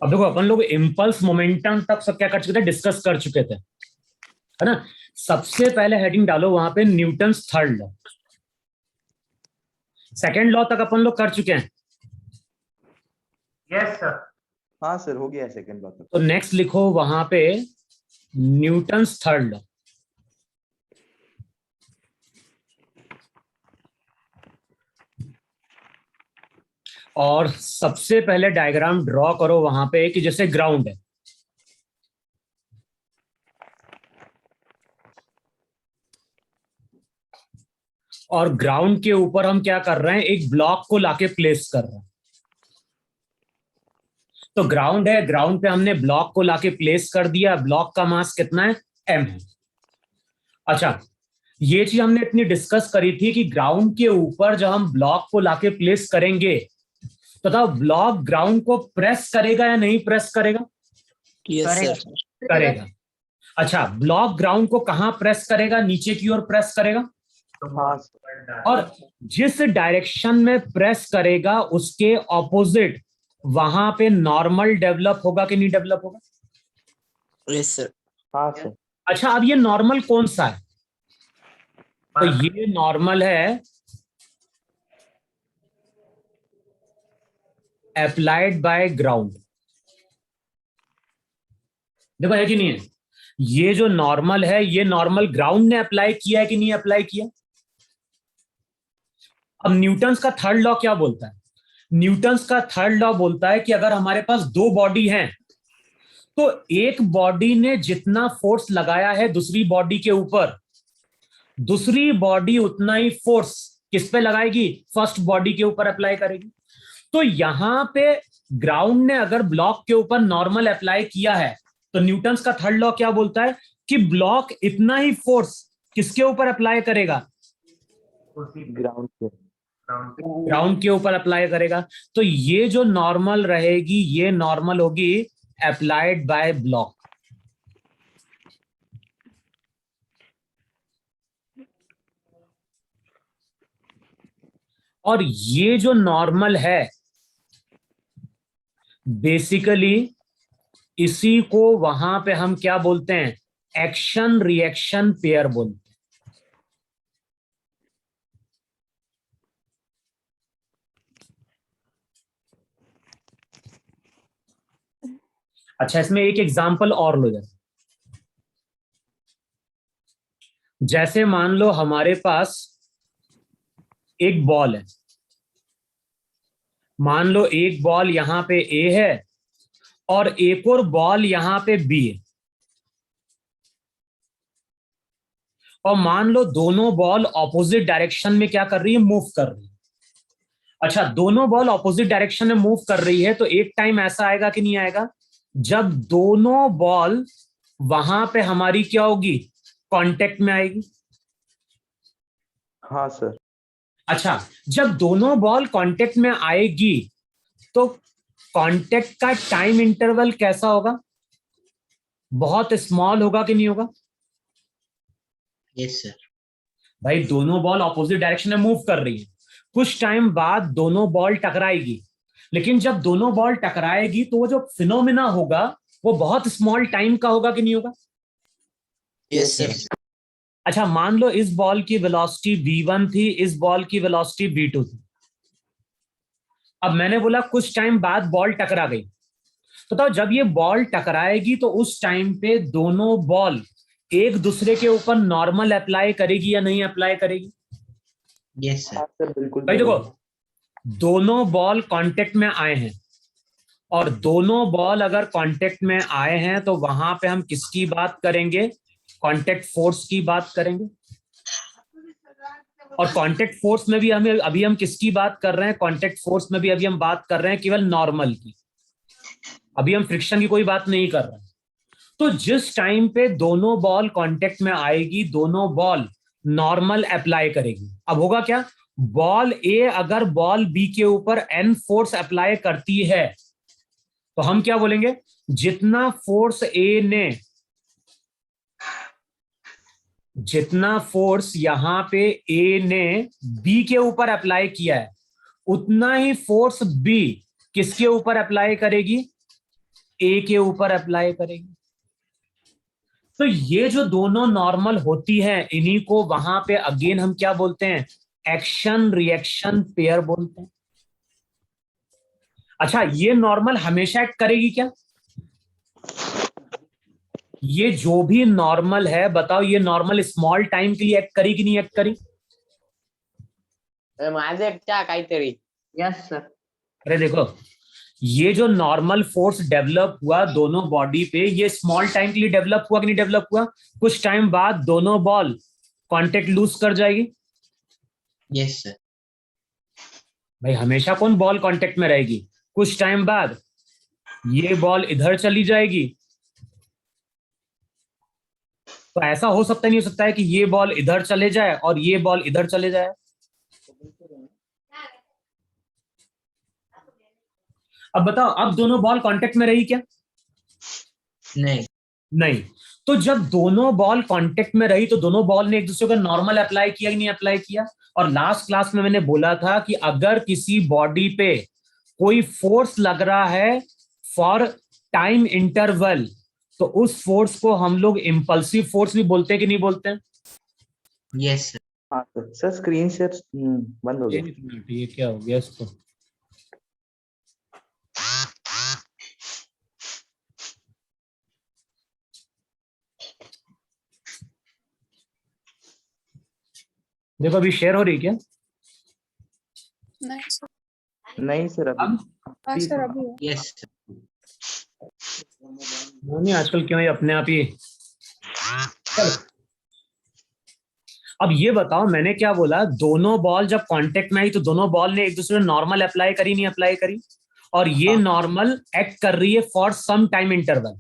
अब देखो अपन लोग इम्पल्स मोमेंटम तक सब क्या कर चुके थे, डिस्कस कर चुके थे, है ना। सबसे पहले हेडिंग डालो वहां पे Newton's third law. Second law तक अपन लोग कर चुके हैं। Yes sir. हाँ सर, हो गया सेकंड बात। तो नेक्स्ट लिखो वहां पे न्यूटन्स थर्ड लॉ। और सबसे पहले डायग्राम ड्रॉ करो वहां पे कि जैसे ग्राउंड है, और ग्राउंड के ऊपर हम क्या कर रहे हैं, एक ब्लॉक को लाके प्लेस कर रहे हैं। तो ग्राउंड है, ग्राउंड पे हमने ब्लॉक को लाके प्लेस कर दिया। ब्लॉक का मास कितना है, m है। अच्छा, ये चीज हमने इतनी डिस्कस करी थी कि ग्राउंड के ऊपर जब हम ब्लॉक को लाके प्लेस करेंगे तो बताओ ब्लॉक ग्राउंड को प्रेस करेगा या नहीं प्रेस करेगा? Yes sir. करेगा। अच्छा, ब्लॉक ग्राउंड को कहां प्रेस करेगा, नीचे की ओर प्रेस करेगा। हाँ और जिस डायरेक्शन में प्रेस करेगा उसके ऑपोजिट वहां पे नॉर्मल डेवलप होगा कि नहीं डेवलप होगा? Yes sir. हाँ सर। अच्छा, अब ये नॉर्मल कौन सा है? तो ये नॉर्मल है अप्लाइड बाय ग्राउंड। देखो है कि नहीं है, ये जो नॉर्मल है ये नॉर्मल ग्राउंड ने अप्लाई किया है कि नहीं अप्लाई किया? अब न्यूटन्स का थर्ड लॉ क्या बोलता है? न्यूटन्स का थर्ड लॉ बोलता है कि अगर हमारे पास दो बॉडी हैं तो एक बॉडी ने जितना फोर्स लगाया है दूसरी बॉडी के ऊपर, दूसरी बॉडी उतना ही फोर्स किस पे लगाएगी, फर्स्ट बॉडी के ऊपर अप्लाई करेगी। तो यहां पे ग्राउंड ने अगर ब्लॉक के ऊपर नॉर्मल अप्लाई किया है तो न्यूटन्स का थर्ड लॉ क्या बोलता है कि ब्लॉक इतना ही फोर्स किसके ऊपर अप्लाई करेगा, ग्राउंड पे। ग्राउंड के ऊपर अप्लाई करेगा। तो ये जो नॉर्मल रहेगी ये नॉर्मल होगी अप्लाइड बाय ब्लॉक। और ये जो नॉर्मल है बेसिकली इसी को वहां पे हम क्या बोलते हैं, एक्शन रिएक्शन पेयर बोलते हैं। अच्छा, इसमें एक एग्जांपल और लो। जैसे मान लो हमारे पास एक बॉल है, मान लो एक बॉल यहां पे ए है और एक और बॉल यहां पे बी है, और मान लो दोनों बॉल ऑपोजिट डायरेक्शन में क्या कर रही है, मूव कर रही है। अच्छा, दोनों बॉल ऑपोजिट डायरेक्शन में मूव कर रही है तो एक टाइम ऐसा आएगा कि नहीं आएगा जब दोनों बॉल वहां पे हमारी क्या होगी, कांटेक्ट में आएगी। हाँ सर। अच्छा, जब दोनों बॉल कांटेक्ट में आएगी तो कांटेक्ट का टाइम इंटरवल कैसा होगा, बहुत स्मॉल होगा कि नहीं होगा? Yes sir. भाई दोनों बॉल ऑपोजिट डायरेक्शन में मूव कर रही है, कुछ टाइम बाद दोनों बॉल टकराएगी, लेकिन जब दोनों बॉल टकराएगी तो वो जो फिनोमिना होगा वो बहुत स्मॉल टाइम का होगा कि नहीं होगा? Yes sir. अच्छा, मान लो इस बॉल की वेलोसिटी v1 थी, इस बॉल की वेलोसिटी v2 थी। अब मैंने बोला कुछ टाइम बाद बॉल टकरा गई, तो जब ये बॉल टकराएगी तो उस टाइम पे दोनों बॉल एक दूसरे के ऊपर नॉर्मल अप्लाई करेगी या नहीं अप्लाई करेगी? यस हाँ सर। सर, बिल्कुल। भाई देखो, दोनों बॉल कांटेक्ट में आए हैं और दोनों बॉल अगर कांटेक्ट में आए हैं तो वहां पे हम किसकी बात करेंगे, कांटेक्ट फोर्स की बात करेंगे। और कांटेक्ट फोर्स में भी हमें अभी हम किसकी बात कर रहे हैं, कांटेक्ट फोर्स में भी अभी हम बात कर रहे हैं केवल नॉर्मल की, अभी हम फ्रिक्शन की कोई बात नहीं कर रहे हैं। तो जिस टाइम पे दोनों बॉल कांटेक्ट में आएगी दोनों बॉल नॉर्मल अप्लाई करेगी। अब होगा क्या, बॉल ए अगर बॉल बी के ऊपर एन फोर्स अप्लाई करती है तो हम क्या बोलेंगे, जितना फोर्स ए ने, जितना फोर्स यहां पे ए ने बी के ऊपर अप्लाई किया है उतना ही फोर्स बी किसके ऊपर अप्लाई करेगी, ए के ऊपर अप्लाई करेगी। तो ये जो दोनों नॉर्मल होती है, इन्हीं को वहां पे अगेन हम क्या बोलते हैं? एक्शन रिएक्शन पेयर बोलते हैं। अच्छा, ये नॉर्मल हमेशा एक्ट करेगी क्या? ये जो भी नॉर्मल है, बताओ ये नॉर्मल स्मॉल टाइम के लिए एक्ट करी कि नहीं एक्ट करी? माझे एकटा काहीतरी. Yes sir. अरे देखो, ये जो नॉर्मल फोर्स डेवलप हुआ दोनों बॉडी पे, ये स्मॉल टाइम के लिए डेवलप हुआ कि नहीं डेवलप हुआ? कुछ टाइम बाद दोनों बॉल कांटेक्ट लूज कर जाएगी। Yes sir. भाई हमेशा कौन बॉल कांटेक्ट में रहेगी? कुछ टाइम बाद ये बॉल इधर चली जाएगी। तो ऐसा हो सकता नहीं हो सकता है कि ये बॉल इधर चले जाए और ये बॉल इधर चले जाए? अब बताओ, अब दोनों बॉल कांटेक्ट में रही क्या? नहीं. नहीं। तो जब दोनों बॉल कांटेक्ट में रही तो दोनों बॉल ने एक दूसरे को नॉर्मल अप्लाई किया कि नहीं अप्लाई किया? और लास्ट क्लास में मैंने बोला था कि अगर किसी बॉडी पे कोई फोर्स लग रहा है फॉर टाइम इंटरवल, तो उस फोर्स को हम लोग इंपल्सिव फोर्स भी बोलते हैं कि नहीं बोलते हैं? Yes sir. हाँ सर स्क्रीन शेयर बंद हो गया। एक मिनट, ये क्या हो गया इसको? देखो अभी शेयर हो रही क्या? नहीं सर. नहीं सर अभी अब हाँ सर अभी है. Yes sir. नहीं, आजकल क्यों ये अपने आप ही। चलो, अब ये बताओ, मैंने क्या बोला? दोनों बॉल जब कांटेक्ट में आई तो दोनों बॉल ने एक दूसरे में नॉर्मल अप्लाई करी नहीं अप्लाई करी? और ये नॉर्मल एक्ट कर रही है फॉर सम टाइम इंटरवल।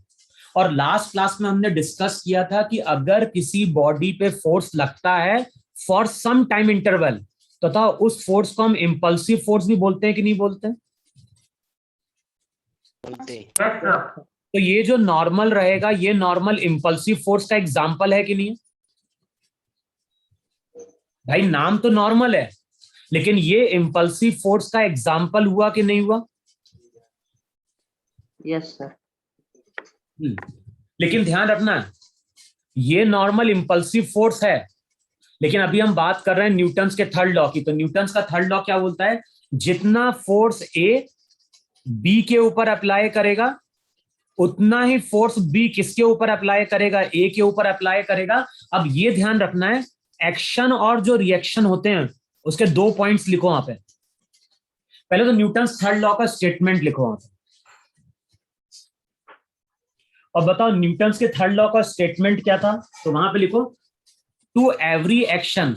और लास्ट क्लास में हमने डिस्कस किया था कि अगर किसी बॉडी पे फोर्स लगता है फॉर सम टाइम इंटरवल, तो बताओ उस फोर्स को हम इंपल्सिव फोर्स भी बोलते हैं कि नहीं बोलते हैं? बोलते. तो ये जो नॉर्मल रहेगा, ये नॉर्मल इंपल्सिव फोर्स का एग्जाम्पल है कि नहीं है? भाई नाम तो नॉर्मल है, लेकिन ये इंपल्सिव फोर्स का एग्जाम्पल हुआ कि नहीं हुआ? Yes sir. लेकिन ध्यान रखना, ये नॉर्मल इंपल्सिव फोर्स है, लेकिन अभी हम बात कर रहे हैं न्यूटन्स के थर्ड लॉ की। तो न्यूटन्स का थर्ड लॉ क्या बोलता है? जितना फोर्स ए बी के ऊपर अप्लाई करेगा, उतना ही फोर्स बी किसके ऊपर अप्लाई करेगा? ए के ऊपर अप्लाई करेगा। अब ये ध्यान रखना है, एक्शन और जो रिएक्शन होते हैं उसके 2 पॉइंट्स लिखो वहां पे। पहले तो न्यूटन्स थर्ड लॉ का स्टेटमेंट लिखो वहां पे, और बताओ न्यूटन्स के थर्ड लॉ का स्टेटमेंट क्या था? तो वहां पे लिखो, to every action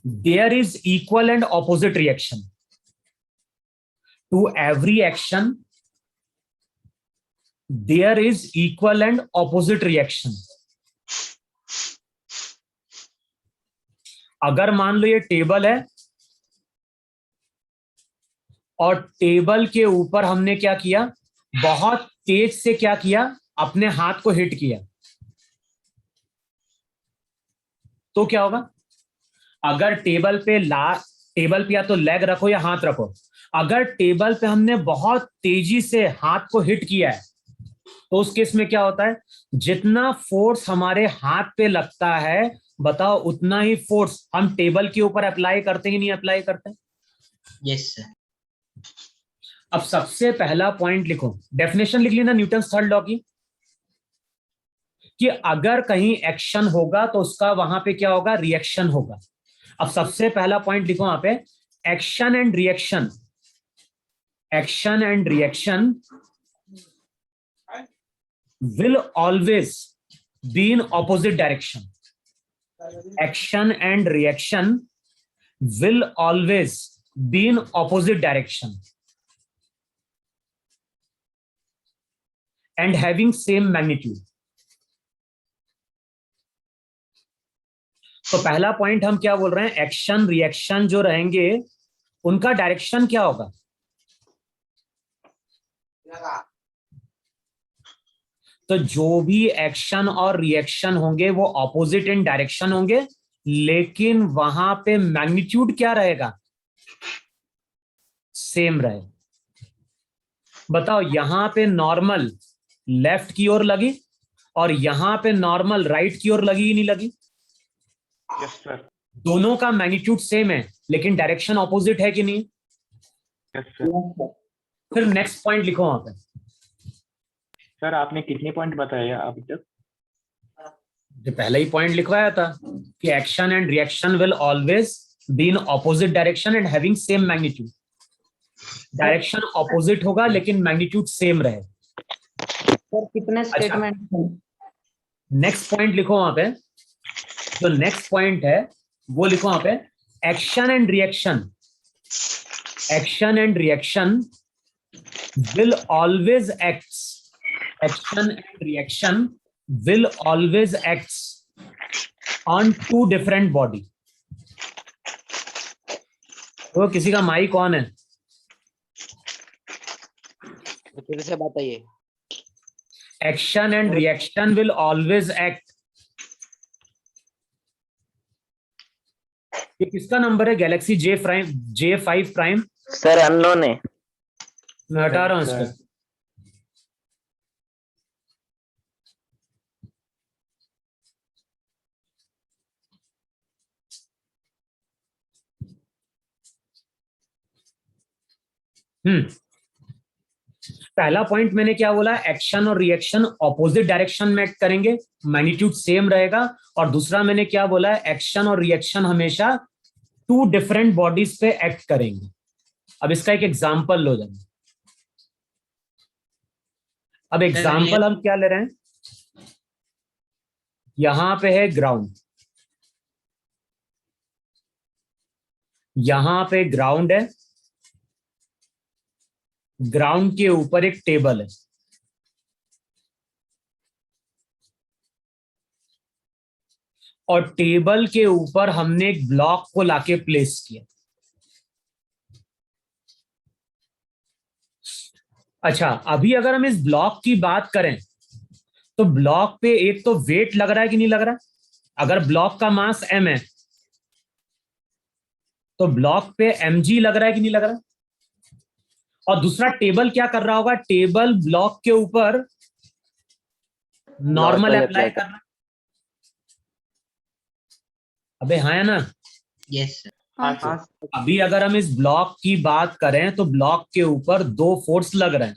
there is equal and opposite reaction. To every action there is equal and opposite reaction. अगर मान लो ये टेबल है और टेबल के ऊपर हमने क्या किया? बहुत तेज से क्या किया? अपने हाथ को हिट किया, तो क्या होगा? अगर टेबल पे या तो लेग रखो या हाथ रखो, अगर टेबल पे हमने बहुत तेजी से हाथ को हिट किया है, तो उस केस में क्या होता है? जितना फोर्स हमारे हाथ पे लगता है, बताओ उतना ही फोर्स हम टेबल के ऊपर अप्लाई करते हैं नहीं अप्लाई करते? Yes sir. अब सबसे पहला पॉइंट लिखो, डेफिनेशन लिख लेना न्यूटन्स थर्ड लॉ की, कि अगर कहीं एक्शन होगा तो उसका वहां पे क्या होगा? रिएक्शन होगा। अब सबसे पहला पॉइंट लिखो वहां पे, action and reaction will always be in opposite direction. Action and reaction will always be in opposite direction and having same magnitude. तो पहला पॉइंट हम क्या बोल रहे हैं? एक्शन रिएक्शन जो रहेंगे उनका डायरेक्शन क्या होगा? तो जो भी एक्शन और रिएक्शन होंगे वो ऑपोजिट इन डायरेक्शन होंगे, लेकिन वहां पे मैग्नीट्यूड क्या रहेगा? सेम रहे। बताओ यहां पे नॉर्मल लेफ्ट की ओर लगी और यहां पे नॉर्मल राइट की ओर लगी ही नहीं लगी? Yes sir. दोनों का मैग्नीट्यूड सेम है लेकिन डायरेक्शन ऑपोजिट है कि नहीं? Yes sir. फिर नेक्स्ट पॉइंट लिखो वहां पे। सर आपने कितने पॉइंट बताए अभी तक? जो पहले ही पॉइंट लिखवाया था कि action and reaction will always be in opposite direction and having same magnitude. Direction opposite होगा लेकिन मैग्नीट्यूड सेम रहे। सर कितने स्टेटमेंट? नेक्स्ट पॉइंट लिखो वहां पे। जो नेक्स्ट पॉइंट है वो लिखो वहां पे, action and reaction, action and reaction will always acts, action and reaction will always acts on two different body। तो किसी का माइक ऑन है? फिर से बताइए। Action and reaction will always act. ये किसका नंबर है? Galaxy J5 prime. Sir unknown है। मैं हटा रहा हूं इसको। पहला पॉइंट मैंने क्या बोला? एक्शन और रिएक्शन ऑपोजिट डायरेक्शन में एक्ट करेंगे, मैग्नीट्यूड सेम रहेगा। और दूसरा मैंने क्या बोला? एक्शन और रिएक्शन हमेशा टू डिफरेंट बॉडीज पे एक्ट करेंगे। अब इसका एक एग्जांपल लो जरा। अब एग्जांपल हम क्या ले रहे हैं? यहां पे है ग्राउंड, यहां पे ग्राउंड है, ग्राउंड के ऊपर एक टेबल है। और टेबल के ऊपर हमने एक ब्लॉक को लाके प्लेस किया। अच्छा, अभी अगर हम इस ब्लॉक की बात करें तो ब्लॉक पे एक तो वेट लग रहा है कि नहीं लग रहा? अगर ब्लॉक का मास m है तो ब्लॉक पे mg लग रहा है कि नहीं लग रहा? और दूसरा टेबल क्या कर रहा होगा? टेबल ब्लॉक के ऊपर नॉर्मल अप्लाई कर रहा है। अबे हाँ है ना? Yes sir. हाँ अभी अगर हम इस ब्लॉक की बात करें तो ब्लॉक के ऊपर दो फोर्स लग रहे हैं।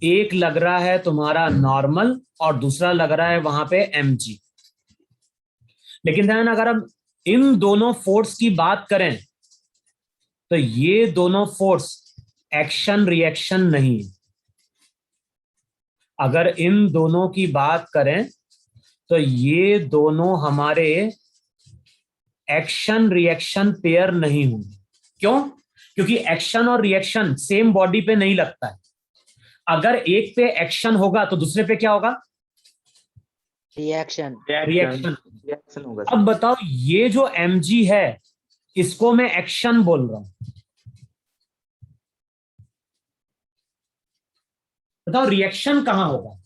एक लग रहा है तुम्हारा नॉर्मल और दूसरा लग रहा है वहां पे mg। लेकिन ध्यान, अगर हम इन दोनों फोर्स की बात करें तो ये दोनों फोर्स एक्शन रिएक्शन नहीं है। अगर इन दोनों की बात करें तो ये दोनों हमारे एक्शन रिएक्शन पेयर नहीं होंगे। क्यों? क्योंकि एक्शन और रिएक्शन सेम बॉडी पे नहीं लगता है। अगर एक पे एक्शन होगा तो दूसरे पे क्या होगा? रिएक्शन। रिएक्शन होगा। अब बताओ, ये जो mg है इसको मैं एक्शन बोल रहा हूं। बताओ रिएक्शन कहां होगा?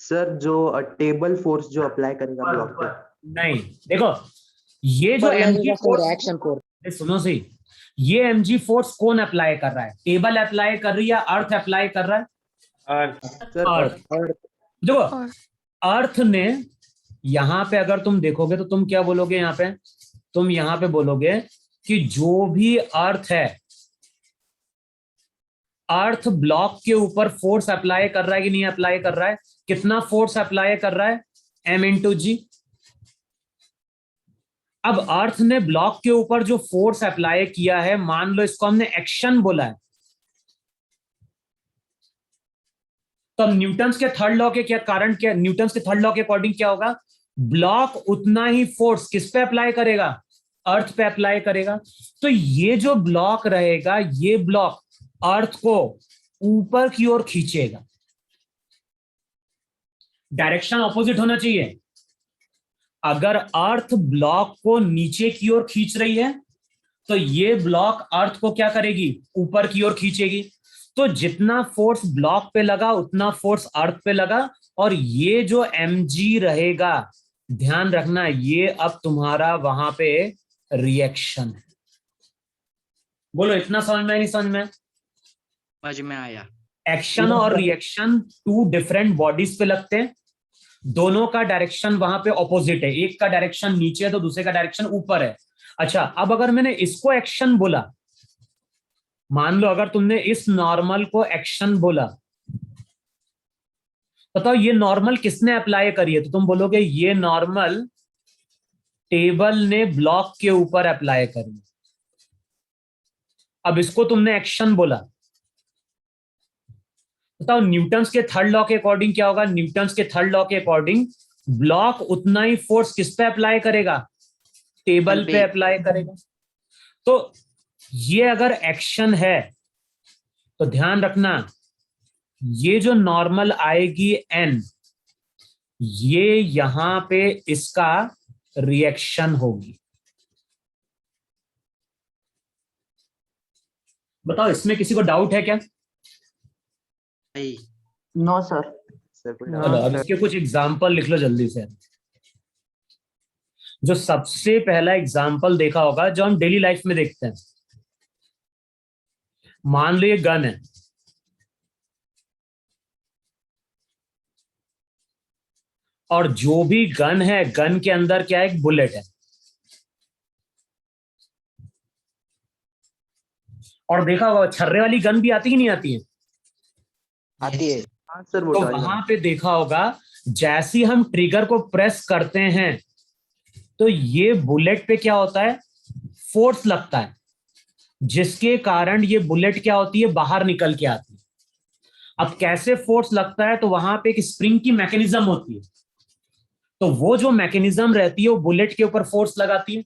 सर जो टेबल फोर्स जो अप्लाई करेगा ब्लॉक पे। नहीं, देखो ये जो mg फोर्स, रिएक्शन फोर्स। सुनो सही, ये mg फोर्स कौन अप्लाई कर रहा है? टेबल अप्लाई कर रही है, अर्थ अप्लाई कर रहा है? अर्थ। देखो अर्थ ने यहां पे, अगर तुम देखोगे तो तुम क्या बोलोगे? यहां पे तुम यहां पे बोलोगे कि जो भी अर्थ है, अर्थ ब्लॉक के ऊपर फोर्स अप्लाई कर रहा है कि नहीं अप्लाई कर रहा है? कितना फोर्स अप्लाई कर रहा है? m इंटू जी। अब अर्थ ने ब्लॉक के ऊपर जो फोर्स अप्लाई किया है, मान लो इसको हमने एक्शन बोला है, तो अब न्यूटन्स के थर्ड लॉ के क्या कारण, क्या न्यूटन्स के थर्ड लॉ के अकॉर्डिंग क्या होगा? ब्लॉक उतना ही फोर्स किस पे अप्लाई करेगा? अर्थ पे अप्लाई करेगा। तो ये जो ब्लॉक रहेगा, ये ब्लॉक अर्थ को ऊपर की ओर खींचेगा। डायरेक्शन ऑपोजिट होना चाहिए। अगर अर्थ ब्लॉक को नीचे की ओर खींच रही है तो ये ब्लॉक अर्थ को क्या करेगी? ऊपर की ओर खींचेगी। तो जितना फोर्स ब्लॉक पे लगा उतना फोर्स अर्थ पे लगा। और ये जो mg रहेगा, ध्यान रखना, ये अब तुम्हारा वहां पे रिएक्शन है। बोलो, इतना समझ में नहीं समझ में? समझ में आया। एक्शन और रिएक्शन टू डिफरेंट बॉडीज पे लगते हैं, दोनों का डायरेक्शन वहां पे ऑपोजिट है, एक का डायरेक्शन नीचे है तो दूसरे का डायरेक्शन ऊपर है। अच्छा, अब अगर मैंने इसको एक्शन बोला, मान लो अगर तुमने इस नॉर्मल को एक्शन बोला, बताओ ये नॉर्मल किसने अप्लाई करी है? तो तुम बोलोगे ये नॉर्मल टेबल ने ब्लॉक के ऊपर अप्लाई करी। अब इसको तुमने एक्शन बोला, बताओ न्यूटन्स के थर्ड लॉ के अकॉर्डिंग क्या होगा? न्यूटन्स के थर्ड लॉ के अकॉर्डिंग ब्लॉक उतना ही फोर्स किस पे अप्लाई करेगा? टेबल पे अप्लाई करेगा। तो ये अगर एक्शन है तो ध्यान रखना, ये जो नॉर्मल आएगी एन, ये यहां पे इसका रिएक्शन होगी। बताओ इसमें किसी को डाउट है क्या? No sir. सर कोई चलो अब इसके कुछ एग्जाम्पल लिख लो जल्दी से। जो सबसे पहला एग्जाम्पल देखा होगा जो हम डेली लाइफ में देखते हैं, मान लो ये गन है, और जो भी गन है, गन के अंदर क्या है? एक बुलेट है। और देखा होगा छर्रे वाली गन भी आती कि नहीं आती है? आती है। हाँ सर वो तो डाल वहां पे देखा होगा जैसे ही हम ट्रिगर को प्रेस करते हैं तो ये बुलेट पे क्या होता है? फोर्स लगता है, जिसके कारण ये बुलेट क्या होती है? बाहर निकल के आती है। अब कैसे फोर्स लगता है? तो वहां पे एक स्प्रिंग की मैकेनिज्म होती है, तो वो जो मैकेनिज्म रहती है वो बुलेट के ऊपर फोर्स लगाती है।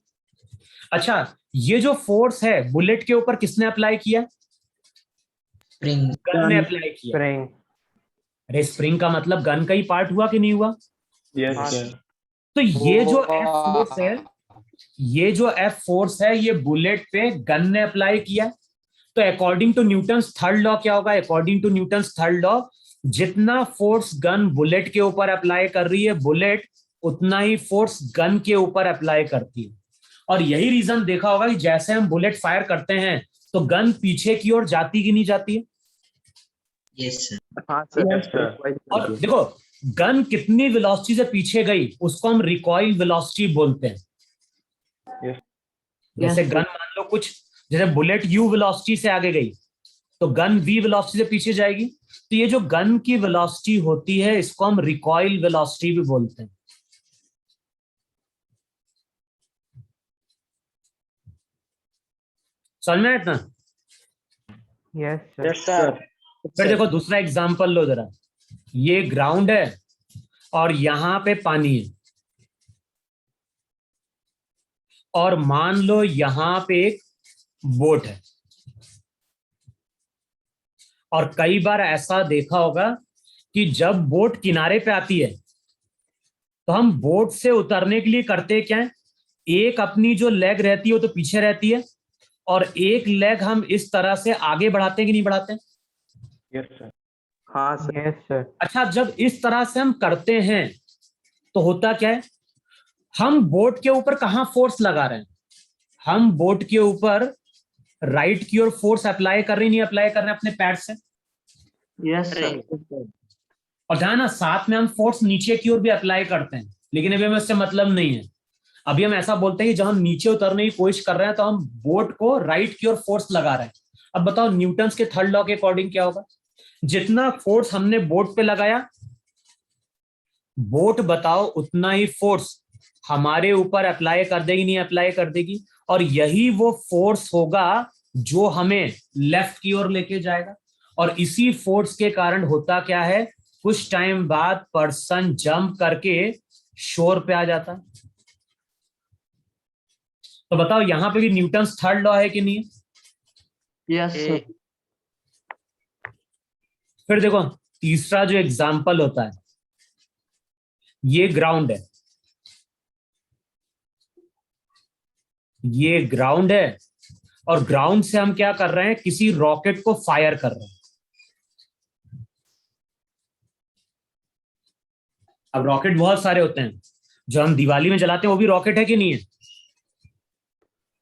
अच्छा, ये जो फोर्स है बुलेट के ऊपर किसने अप्लाई किया? स्प्रिंग। गन ने अप्लाई किया। अरे स्प्रिंग का मतलब गन का ही पार्ट हुआ कि नहीं हुआ? यस हाँ, सर। तो ये जो एफ फोर्स है, ये जो एफ फोर्स है, ये बुलेट पे गन ने अप्लाई किया। तो according to Newton's third law क्या होगा? According to Newton's third law, जितना फोर्स गन बुलेट के ऊपर अप्लाई कर रही है, बुलेट उतना ही फोर्स गन के ऊपर अप्लाई करती है। और यही रीजन देखा होगा कि जैसे हम बुलेट फायर करते हैं तो गन पीछे की ओर जाती कि नहीं जाती है? Yes sir. हाँ सर Yes, sir. और देखो, गन कितनी वेलोसिटी से पीछे गई उसको हम रिकॉइल वेलोसिटी बोलते हैं। Yes. जैसे गन मान लो कुछ, जैसे बुलेट यू वेलोसिटी से आगे गई तो गन वी वेलोसिटी से पीछे जाएगी। तो ये जो गन की वेलोसिटी होती है इसको हम रिकॉइल वेलोसिटी भी बोलते हैं। समझ में आया इतना? Yes, sir. फिर देखो दूसरा एग्जांपल लो जरा। ये ग्राउंड है और यहां पे पानी है, और मान लो यहां पे एक बोट है। और कई बार ऐसा देखा होगा कि जब बोट किनारे पे आती है तो हम बोट से उतरने के लिए करते क्या है? एक अपनी जो लेग रहती है वो तो पीछे रहती है, और एक लेग हम इस तरह से आगे बढ़ाते हैं कि नहीं बढ़ाते हैं? Yes, sir. हाँ सर अच्छा, जब इस तरह से हम करते हैं तो होता क्या है? हम बोट के ऊपर कहां फोर्स लगा रहे हैं? हम बोट के ऊपर राइट की ओर फोर्स अप्लाई कर रहे, नहीं अप्लाई कर रहे हैं अपने पैर से? Yes sir. और ध्यान ना, साथ में हम फोर्स नीचे की ओर भी अप्लाई करते हैं, लेकिन अभी हमें इससे मतलब नहीं है। अभी हम ऐसा बोलते हैं कि जब हम नीचे उतरने की कोशिश कर रहे हैं तो हम बोट को राइट की ओर फोर्स लगा रहे हैं। अब बताओ न्यूटन्स के थर्ड लॉ के अकॉर्डिंग क्या होगा? जितना फोर्स हमने बोट पे लगाया, बोट बताओ उतना ही फोर्स हमारे ऊपर अप्लाई कर देगी, नहीं अप्लाई कर देगी? और यही वो फोर्स होगा जो हमें लेफ्ट की ओर लेके जाएगा। और इसी फोर्स के कारण होता क्या है? कुछ टाइम बाद पर्सन जंप करके शोर पे आ जाता है। तो बताओ यहां पे भी न्यूटन्स थर्ड लॉ है कि नहीं? Yes sir. फिर देखो तीसरा जो एग्जाम्पल होता है, ये ग्राउंड है, ये ग्राउंड है, और ग्राउंड से हम क्या कर रहे हैं? किसी रॉकेट को फायर कर रहे हैं। अब रॉकेट बहुत सारे होते हैं, जो हम दिवाली में जलाते हैं वो भी रॉकेट है कि नहीं है?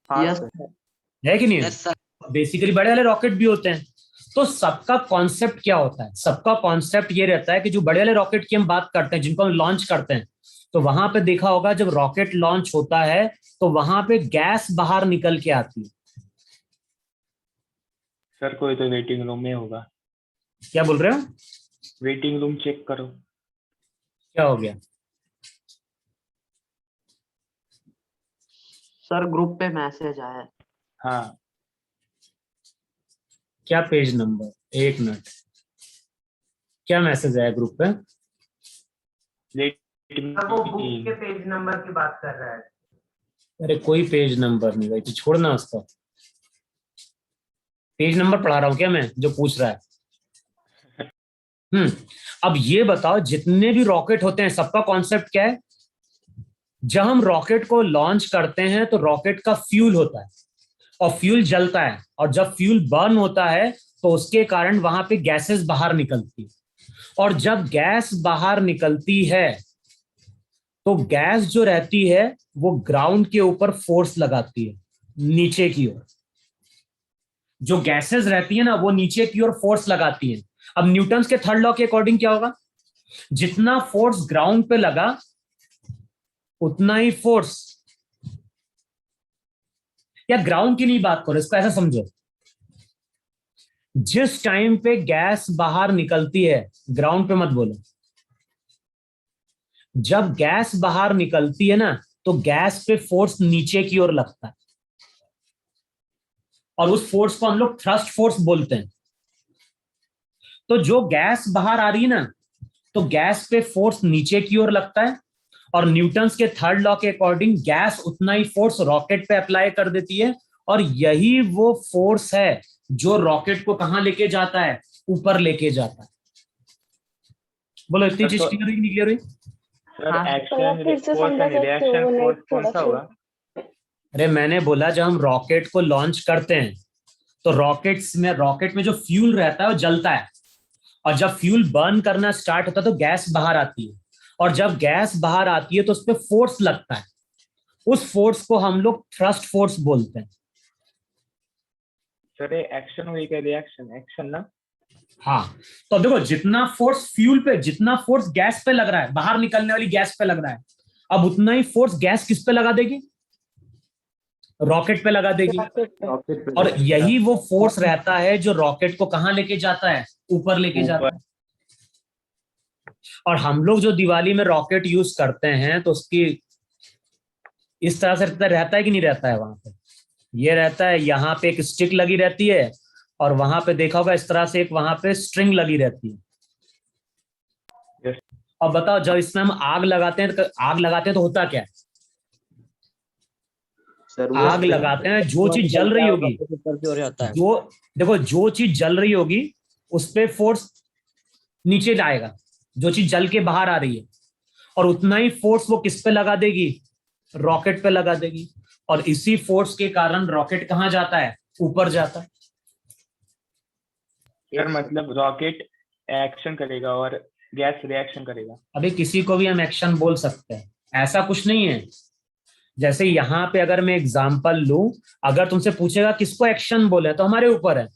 हाँ यस सर सर। है कि नहीं है? Yes sir. बेसिकली बड़े वाले रॉकेट भी होते हैं। तो सबका कॉन्सेप्ट क्या होता है? सबका कॉन्सेप्ट ये रहता है कि जो बड़े वाले रॉकेट की हम बात करते हैं, जिनको हम लॉन्च करते हैं, तो वहां पे देखा होगा जब रॉकेट लॉन्च होता है तो वहां पे गैस बाहर निकल के आती है। सर कोई तो वेटिंग रूम में होगा। क्या बोल रहे हो? वेटिंग रूम चेक करो। क्या हो गया? सर ग्रुप पे मैसेज आया है। हाँ क्या पेज नंबर? एक मिनट, क्या मैसेज आया ग्रुप पे? वो बुक के पेज नंबर की बात कर रहा है। अरे कोई पेज नंबर नहीं भाई, तो छोड़ना उसका। पेज नंबर पढ़ा रहा हूं क्या मैं, जो पूछ रहा है? अब ये बताओ, जितने भी रॉकेट होते हैं सबका कॉन्सेप्ट क्या है? जब हम रॉकेट को लॉन्च करते हैं तो रॉकेट का फ्यूल होता है और फ्यूल जलता है, और जब फ्यूल बर्न होता है तो उसके कारण वहां पे गैसेस बाहर निकलती है। और जब गैस बाहर निकलती है तो गैस जो रहती है वो ग्राउंड के ऊपर फोर्स लगाती है, नीचे की ओर। जो गैसेस रहती है ना वो नीचे की ओर फोर्स लगाती है। अब न्यूटन्स के थर्ड लॉ के अकॉर्डिंग क्या होगा? जितना फोर्स ग्राउंड पे लगा उतना ही फोर्स, या ग्राउंड की नहीं बात करो, इसको ऐसा समझो, जिस टाइम पे गैस बाहर निकलती है, ग्राउंड पे मत बोलो, जब गैस बाहर निकलती है ना तो गैस पे फोर्स नीचे की ओर लगता है, और उस फोर्स को हम लोग थ्रस्ट फोर्स बोलते हैं। तो जो गैस बाहर आ रही है ना तो गैस पे फोर्स नीचे की ओर लगता है, और न्यूटन्स के थर्ड लॉ के अकॉर्डिंग गैस उतना ही फोर्स रॉकेट पे अप्लाई कर देती है, और यही वो फोर्स है जो रॉकेट को कहां लेके जाता है? ऊपर लेके जाता है। बोलो, इतनी चीज क्लियर हुई, क्लियर हुई? सर एक्शन फिर से फोर्स समझा एंड सकते रिएक्शन हो, फोर्स like कौन सा थोड़ा होगा? अरे मैंने बोला जब हम रॉकेट को लॉन्च करते हैं तो रॉकेट में जो फ्यूल रहता है वो जलता है, और जब फ्यूल बर्न करना स्टार्ट होता है तो गैस बाहर आती है, और जब गैस बाहर आती है तो उस पर फोर्स लगता है। उस फोर्स को हम लोग थ्रस्ट फोर्स बोलते हैं। सर एक्शन हुई क्या रिएक्शन? एक्शन ना। हाँ, तो देखो, जितना फोर्स फ्यूल पे, जितना फोर्स गैस पे लग रहा है, बाहर निकलने वाली गैस पे लग रहा है, अब उतना ही फोर्स गैस किस पे लगा देगी? रॉकेट पे लगा देगी। रॉकेट पे और यही वो फोर्स रहता है जो रॉकेट को कहां लेके जाता है? ऊपर लेके जाता है। और हम लोग जो दिवाली में रॉकेट यूज करते हैं तो उसकी इस तरह से रहता है कि नहीं रहता है? वहां पे ये रहता है, यहाँ पे एक स्टिक लगी रहती है, और वहां पे देखा होगा इस तरह से एक वहां पे स्ट्रिंग लगी रहती है। Yes. और बताओ, जब इसमें हम आग लगाते हैं तो होता क्या है? सर वो आग लगाते हैं, जो चीज जल रही होगी, जो देखो, जो चीज जल रही होगी उस पे फोर्स नीचे जाएगा, जो चीज जल के बाहर आ रही है, और उतना ही फोर्स वो किस पे लगा देगी? रॉकेट पे लगा देगी। और इसी फोर्स के कारण रॉकेट कहां जाता है? ऊपर जाता है। सर मतलब रॉकेट एक्शन करेगा और गैस रिएक्शन करेगा। अभी किसी को भी हम एक्शन बोल सकते हैं, ऐसा कुछ नहीं है। जैसे यहाँ पे अगर मैं एग्जांपल लूं, अगर तुमसे पूछेगा किसको एक्शन बोले तो हमारे ऊपर है।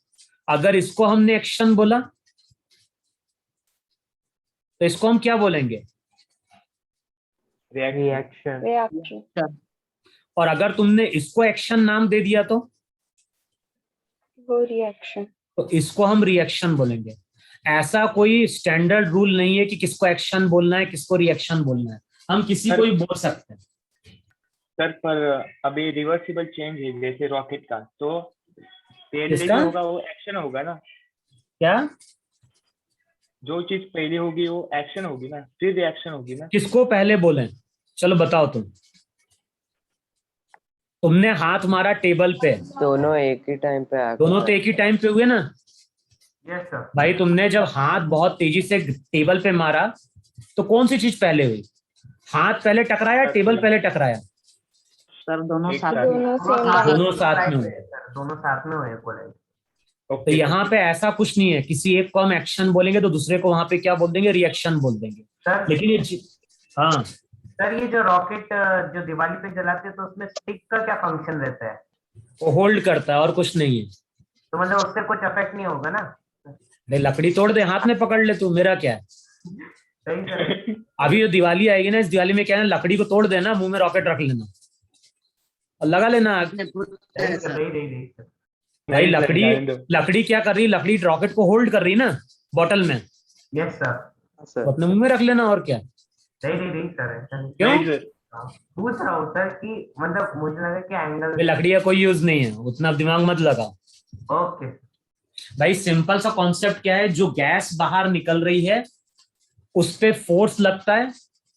अगर इसको हमने एक्शन बोला तो इसको हम क्या बोलेंगे? रिएक्शन। रिएक्शन, और अगर तुमने इसको एक्शन नाम दे दिया वो रिएक्शन। तो इसको हम रिएक्शन बोलेंगे। ऐसा कोई स्टैंडर्ड रूल नहीं है कि किसको एक्शन बोलना है, किसको रिएक्शन बोलना है। हम किसी को भी बोल सकते हैं। सर पर अभी रिवर्सिबल चेंज है जैसे रॉकेट का, तो पहले किसका? जो होगा वो एक्शन होगा ना? क्या? जो चीज पहले होगी वो एक्शन होगी ना, फिर रिएक्शन होगी ना? किसको पहले बोले? चलो बताओ तुमने हाथ मारा टेबल पे, दोनों एक ही टाइम पे आ दोनों तो एक ही टाइम पे हुए ना? Yes sir. भाई तुमने जब हाथ बहुत तेजी से टेबल पे मारा तो कौन सी चीज पहले हुई? हाथ पहले टकराया, टेबल पहले टकराया? सर दोनों एक साथ साथ। दोनों साथ में हुए। दोनों साथ में हुए कोई। तो यहाँ पे ऐसा कुछ नहीं है, किसी एक को हम एक्शन बोलेंगे तो दूसरे को वहां पे क्या बोल देंगे? रिएक्शन बोल देंगे। सर लेकिन हाँ, सर, ये जो रॉकेट जो दिवाली पे जलाते हैं तो उसमें स्टिक का क्या फंक्शन रहता है? वो होल्ड करता है और कुछ नहीं है। तो मतलब उससे कुछ इफेक्ट नहीं होगा ना? नहीं, लकड़ी तोड़ दे, हाथ में पकड़ ले तू, मेरा क्या है। सही सर। अभी जो दिवाली आएगी ना, इस दिवाली में क्या है, लकड़ी को तोड़ देना, मुंह में रॉकेट रख लेना और लगा लेना आग। नहीं नहीं नहीं सर। भाई नहीं सर, लकड़ी, जाने दो। लकड़ी क्या कर रही है, लकड़ी रॉकेट को होल्ड कर रही है ना बॉटल में, यस सर। हाँ सर। तो अपने मुंह में रख लेना और क्या। नहीं सर, ऐसा नहीं। क्यों? नहीं सर, पूछ रहा हूँ सर कि मतलब मुझे लगा कि एंगल। भाई लकड़ी का कोई यूज नहीं है, उतना दिमाग मत लगाओ। ओके। भाई सिंपल सा कॉन्सेप्ट क्या है, जो गैस बाहर निकल रही है उस पे फोर्स लगता है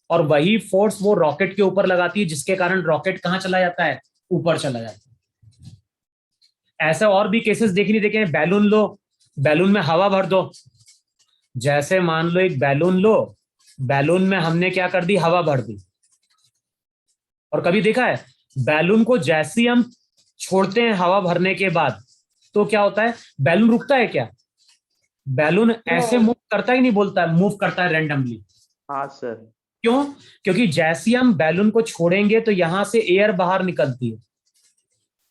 और वही फोर्स वो रॉकेट के ऊपर लगाती है, जिसके कारण रॉकेट कहाँ चला जाता है, ऊपर चला जाता है। ऐसे और भी केसेस देखे हैं, बैलून लो, बैलून में हवा भर दो, जैसे मान लो एक बैलून लो, बैलून में हमने क्या कर दी, हवा भर दी, और कभी देखा है बैलून को जैसे ही हम छोड़ते हैं हवा भरने के बाद तो क्या होता है, बैलून रुकता है क्या? बैलून ऐसे मूव करता ही नहीं, बोलता है मूव करता है रैंडमली। हाँ सर। क्यों? क्योंकि जैसे ही हम बैलून को छोड़ेंगे तो यहां से एयर बाहर निकलती है,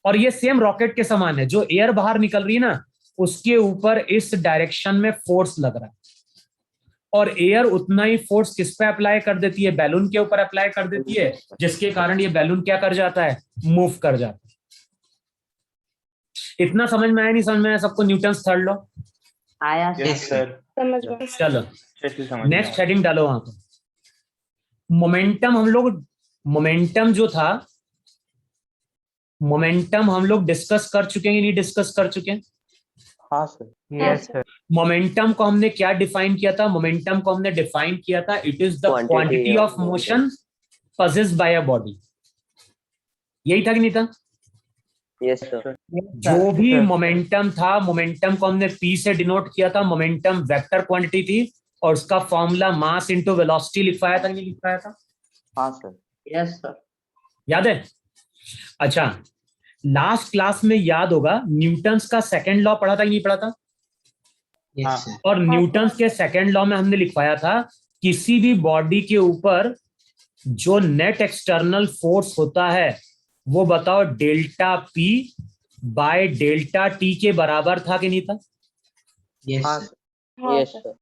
और ये सेम रॉकेट के समान है, जो एयर बाहर निकल रही है ना उसके ऊपर इस डायरेक्शन में फोर्स लग रहा है, और एयर उतना ही फोर्स किस पे अप्लाई कर देती है, बैलून के ऊपर अप्लाई कर देती है, जिसके कारण ये बैलून क्या कर जाता है, मूव कर जाता है। इतना समझ में आया, नहीं समझ में आया सबको? न्यूटन्स थर्ड लॉ आया यस सर, समझ गए। चलो अच्छे से समझ में नेक्स्ट आया। हेडिंग डालो वहां पर। मोमेंटम, हम लोग मोमेंटम जो था, मोमेंटम हम लोग डिस्कस कर चुके हैं, नहीं डिस्कस कर चुके हैं? हाँ सर। Yes sir. मोमेंटम को हमने क्या डिफाइन किया था? मोमेंटम को हमने डिफाइन किया था, it is the quantity of motion possessed bye a body. यही था कि नहीं था? Yes sir. जो भी मोमेंटम था, मोमेंटम को हमने P से डिनोट किया था, मोमेंटम वेक्टर क्वांटिटी थी, और उसका फॉर्मूला मास इनटू वेलोसिटी लिखवाया था कि नहीं लिखवाया था? हाँ सर। Yes sir. याद है? अच्छा, लास्ट क्लास में याद होगा न्यूटन्स का सेकंड लॉ पढ़ा था कि नहीं पढ़ा था? Yes, sir. और न्यूटन्स के सेकंड लॉ में हमने लिखवाया था, किसी भी बॉडी के ऊपर जो नेट एक्सटर्नल फोर्स होता है वो बताओ delta P by delta T के बराबर था कि नहीं था? Yes, हाँ sir. सर। Yes sir.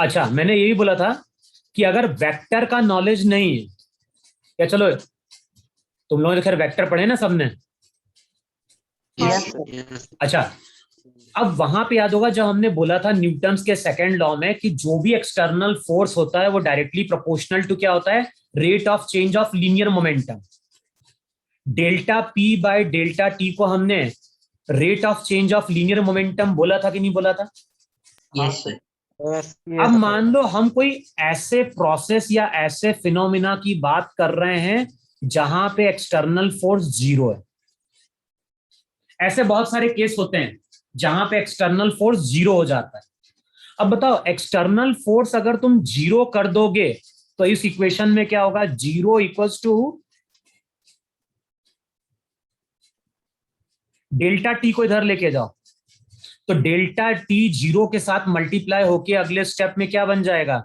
अच्छा, मैंने यही बोला था कि अगर वेक्टर का नॉलेज नहीं है, या चलो तुम लोगों ने खैर वेक्टर पढ़े ना सबने? Yes, Yes, yes. अच्छा, अब वहां पे याद होगा जब हमने बोला था न्यूटन्स के सेकंड लॉ में कि जो भी एक्सटर्नल फोर्स होता है वो डायरेक्टली प्रोपोर्शनल टू क्या होता है, rate of change of linear momentum. Delta P by delta T को हमने rate of change of linear momentum बोला था कि नहीं बोला था? Yes, sir. अब मान लो हम कोई ऐसे प्रोसेस या ऐसे फिनोमिना की बात कर रहे हैं जहां पे एक्सटर्नल फोर्स जीरो है। ऐसे बहुत सारे केस होते हैं जहां पे एक्सटर्नल फोर्स जीरो हो जाता है। अब बताओ, एक्सटर्नल फोर्स अगर तुम जीरो कर दोगे तो इस इक्वेशन में क्या होगा, zero equals to delta T को इधर लेके जाओ, तो डेल्टा टी जीरो के साथ मल्टीप्लाई होके अगले स्टेप में क्या बन जाएगा,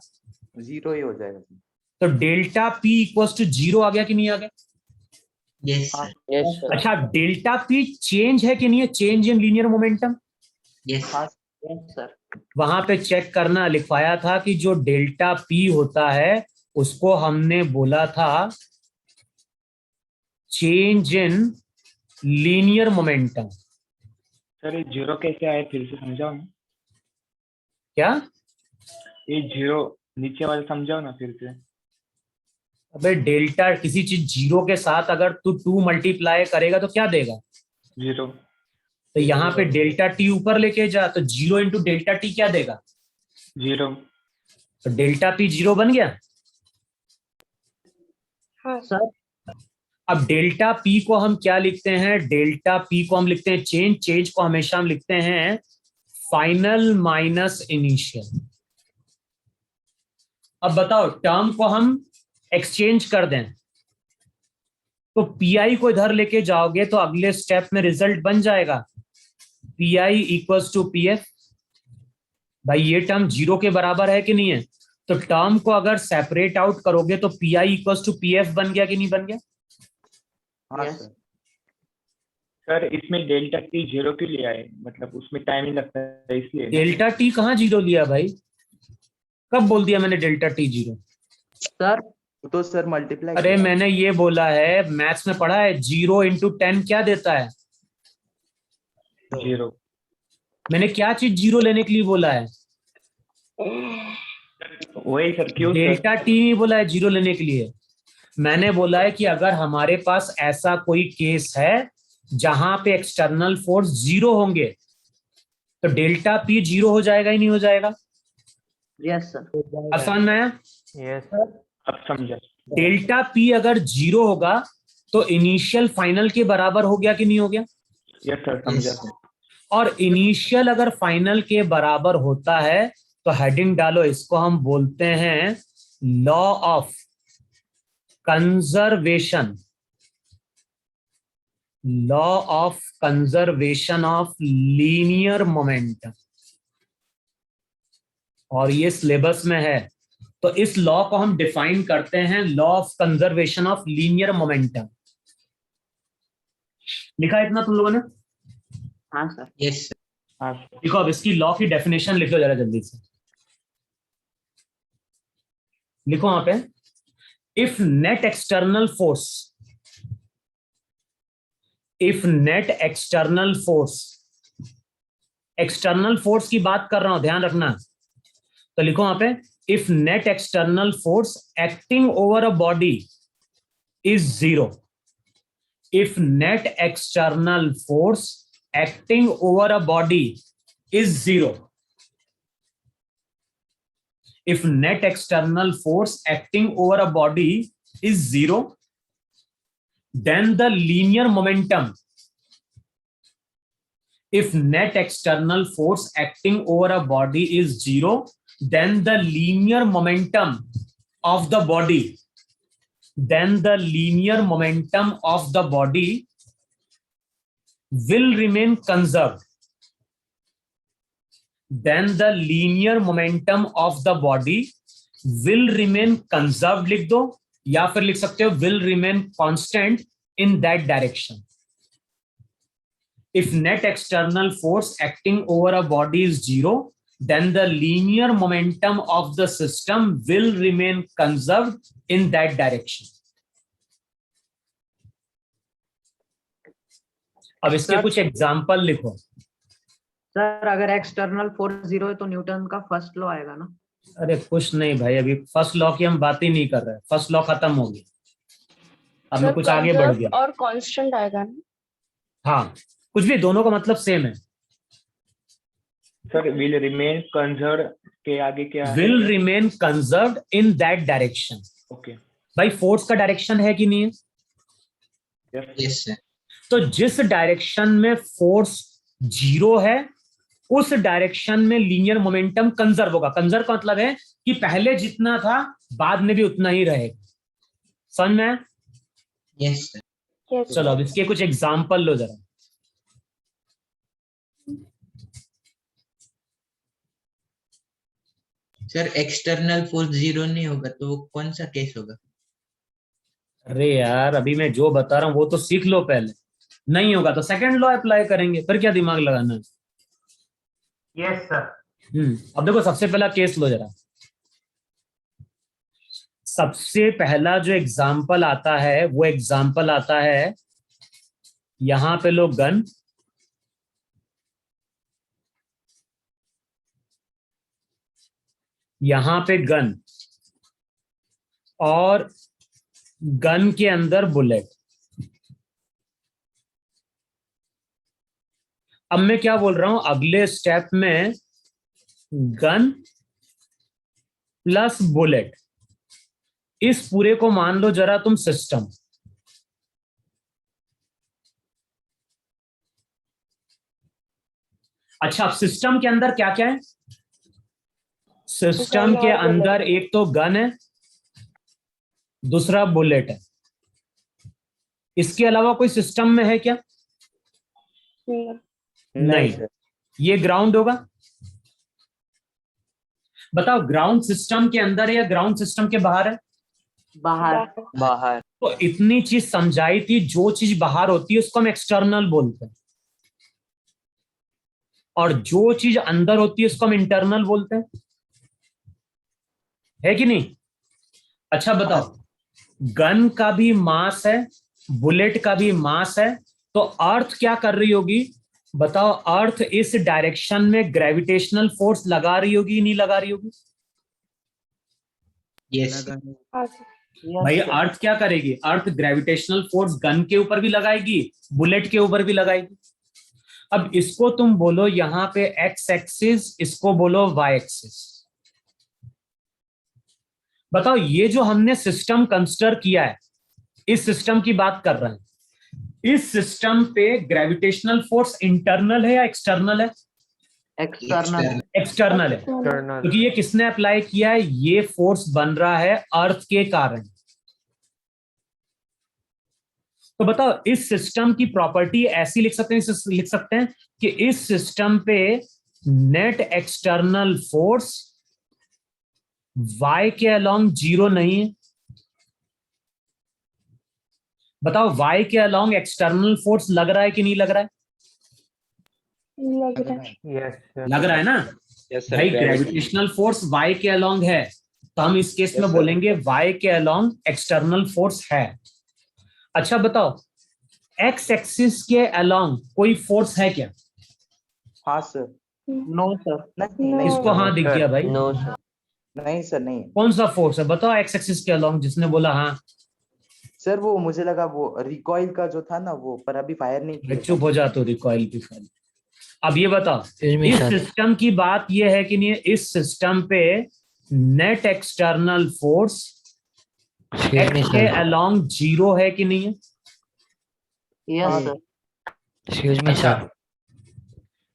जीरो ही हो जाएगा। तो delta P equals to zero आ गया कि नहीं आ गया? Yes, sir. Yes sir. अच्छा, डेल्टा पी चेंज है कि नहीं है, change in linear momentum? Yes. Yes sir. वहां पे चेक करना, लिखवाया था कि जो डेल्टा पी होता है उसको हमने बोला था change in linear momentum. Sir ये जीरो कैसे आए, फिर से समझाओ ना। क्या? ये जीरो नीचे वाले समझाओ ना फिर से। अबे डेल्टा, किसी चीज जीरो के साथ अगर तू 2 मल्टीप्लाई करेगा तो क्या देगा? जीरो। तो यहाँ पे डेल्टा टी ऊपर लेके जा, तो जीरो इंटू डेल्टा टी क्या देगा? जीरो। तो डेल्टा पी जीरो बन गया। हाँ सर। अब डेल्टा पी को हम क्या लिखते हैं, डेल्टा पी को हम लिखते हैं चेंज, चेंज को हमेशा हम लिखते हैं फाइनल माइनस इनिशियल। अब बताओ, टर्म को हम एक्सचेंज कर दें तो पीआई को इधर लेके जाओगे तो अगले स्टेप में रिजल्ट बन जाएगा पीआई इक्वल्स टू पीएफ। भाई ये टर्म जीरो के बराबर है कि नहीं है? तो टर्म को अगर सेपरेट आउट करोगे तो पीआई इक्वल्स टू पीएफ बन गया कि नहीं बन गया? हाँ Yes. सर। सर इसमें डेल्टा टी 0 क्यों लिया है, मतलब उसमें टाइम ही लगता है इसलिए। डेल्टा टी कहाँ 0 लिया भाई, कब बोल दिया मैंने डेल्टा टी 0? सर तो सर मल्टीप्लाई अरे मैंने ये बोला है, मैथ्स में पढ़ा है 0 इंटू 10 क्या देता है? 0। मैंने क्या चीज 0 लेने के लिए बोला है? वही सर, क्यों सर? डेल्टा टी नहीं बोला है 0 लेने के लिए, मैंने बोला है कि अगर हमारे पास ऐसा कोई केस है जहां पे एक्सटर्नल फोर्स 0 होंगे तो डेल्टा पी 0 हो जाएगा ही नहीं हो जाएगा? Yes sir. आसान में आया? Yes sir. अब समझा। डेल्टा पी अगर 0 होगा तो इनिशियल फाइनल के बराबर हो गया कि नहीं हो गया? यस सर, समझा सर। और इनिशियल अगर फाइनल के बराबर होता है तो हेडिंग डालो, इसको हम बोलते हैं law of conservation, law of conservation of linear momentum. और ये सिलेबस में है, तो इस लॉ को हम डिफाइन करते हैं law of conservation of linear momentum. लिखा है इतना तुम लोगों ने? हाँ सर। Yes sir. हाँ सर। देखो अब इसकी लॉ की डेफिनेशन लिख लो जरा जल्दी से, लिखो वहां पे, if net external force, if net external force, external force की बात कर रहा हूं ध्यान रखना, तो लिखो वहां पे, if net external force acting over a body is 0, if net external force acting over a body is 0, if net external force acting over a body is 0, then the linear momentum, if net external force acting over a body is 0, then the linear momentum of the body, then the linear momentum of the body will remain conserved, then the linear momentum of the body will remain conserved लिख दो, या फिर लिख सकते हो will remain constant in that direction. If net external force acting over a body is 0, then the linear momentum of the system will remain conserved in that direction. अब इसके कुछ एग्जाम्पल लिखो। सर अगर एक्सटर्नल फोर्स 0 है तो Newton का first law आएगा ना? अरे कुछ नहीं भाई, अभी फर्स्ट लॉ की हम बात ही नहीं कर रहे हैं, फर्स्ट लॉ खत्म हो गया, अब मैं कुछ आगे बढ़ गया। और कांस्टेंट आएगा ना? हाँ कुछ भी, दोनों का मतलब सेम है। सर विल रिमेन कंजर्व के आगे क्या है? Will remain conserved in that direction. Okay. भाई फोर्स का डायरेक्शन है कि नहीं है? Yes sir. तो जिस डायरेक्शन में फोर्स 0 है उस डायरेक्शन में लीनियर मोमेंटम कंजर्व होगा। कंजर्व का मतलब है कि पहले जितना था बाद में भी उतना ही रहेगा। समझ में आया? Yes sir. चलो अब इसके कुछ एग्जाम्पल लो जरा। सर एक्सटर्नल फोर्स 0 नहीं होगा तो वो कौन सा केस होगा? अरे यार अभी मैं जो बता रहा हूं वो तो सीख लो पहले। नहीं होगा तो सेकंड लॉ अप्लाई करेंगे, फिर क्या दिमाग लगाना है। Yes sir. अब देखो सबसे पहला केस लो जरा। सबसे पहला जो एग्जाम्पल आता है वो एग्जाम्पल आता है, यहां पे लो गन, यहां पे गन और गन के अंदर बुलेट। अब मैं क्या बोल रहा हूं, अगले स्टेप में गन प्लस बुलेट, इस पूरे को मान लो जरा तुम सिस्टम। अच्छा अब सिस्टम के अंदर क्या क्या है? सिस्टम के अंदर एक तो गन है, दूसरा बुलेट है। इसके अलावा कोई सिस्टम में है क्या? नहीं। ये ग्राउंड होगा। बताओ ग्राउंड सिस्टम के अंदर है या ग्राउंड सिस्टम के बाहर है? बाहर। बाहर। तो इतनी चीज समझाई थी, जो चीज बाहर होती है उसको हम एक्सटर्नल बोलते हैं, और जो चीज अंदर होती है उसको हम इंटरनल बोलते हैं, है कि नहीं? अच्छा बताओ, गन का भी मास है, बुलेट का भी मास है, तो अर्थ क्या कर रही होगी? बताओ, अर्थ इस डायरेक्शन में ग्रेविटेशनल फोर्स लगा रही होगी नहीं लगा रही होगी? यस भाई अर्थ क्या करेगी? अर्थ ग्रेविटेशनल फोर्स गन के ऊपर भी लगाएगी, बुलेट के ऊपर भी लगाएगी। अब इसको तुम बोलो यहां पे एक्स एक्सिस, इसको बोलो वाई एक्सिस। बताओ, ये जो हमने सिस्टम कंसिडर किया है, इस सिस्टम की बात कर रहे हैं, इस सिस्टम पे ग्रेविटेशनल फोर्स इंटरनल है या एक्सटर्नल है? एक्सटर्नल एक्सटर्नल है, क्योंकि ये किसने अप्लाई किया है? ये फोर्स बन रहा है अर्थ के कारण। तो बताओ, इस सिस्टम की प्रॉपर्टी ऐसी लिख सकते हैं कि इस सिस्टम पे नेट एक्सटर्नल फोर्स y के अलोंग 0 नहीं है। बताओ, y के अलोंग एक्सटर्नल फोर्स लग रहा है कि नहीं लग रहा है? लग रहा है। यस लग रहा है ना? भाई ग्रेविटेशनल फोर्स y के अलोंग है, तो हम इस केस में बोलेंगे y के अलोंग एक्सटर्नल फोर्स है। अच्छा बताओ, x एक्सिस के अलोंग कोई फोर्स है क्या? हाँ सर। नो सर नहीं No. नहीं इसको हाँ दिख गया भाई। नो सर, नहीं सर नहीं है। कौन सा फोर्स है बताओ x एक्सिस के अलोंग? जिसने बोला हाँ, सर वो मुझे लगा वो रिकॉइल का जो था ना वो, पर अभी फायर नहीं किया। चुप हो जा तो रिकॉइल की फाइल। अब ये बताओ, इस सिस्टम की बात ये है कि नहीं, इस सिस्टम पे नेट एक्सटर्नल फोर्स x के अलोंग 0 है कि नहीं है? Yes sir excuse me sir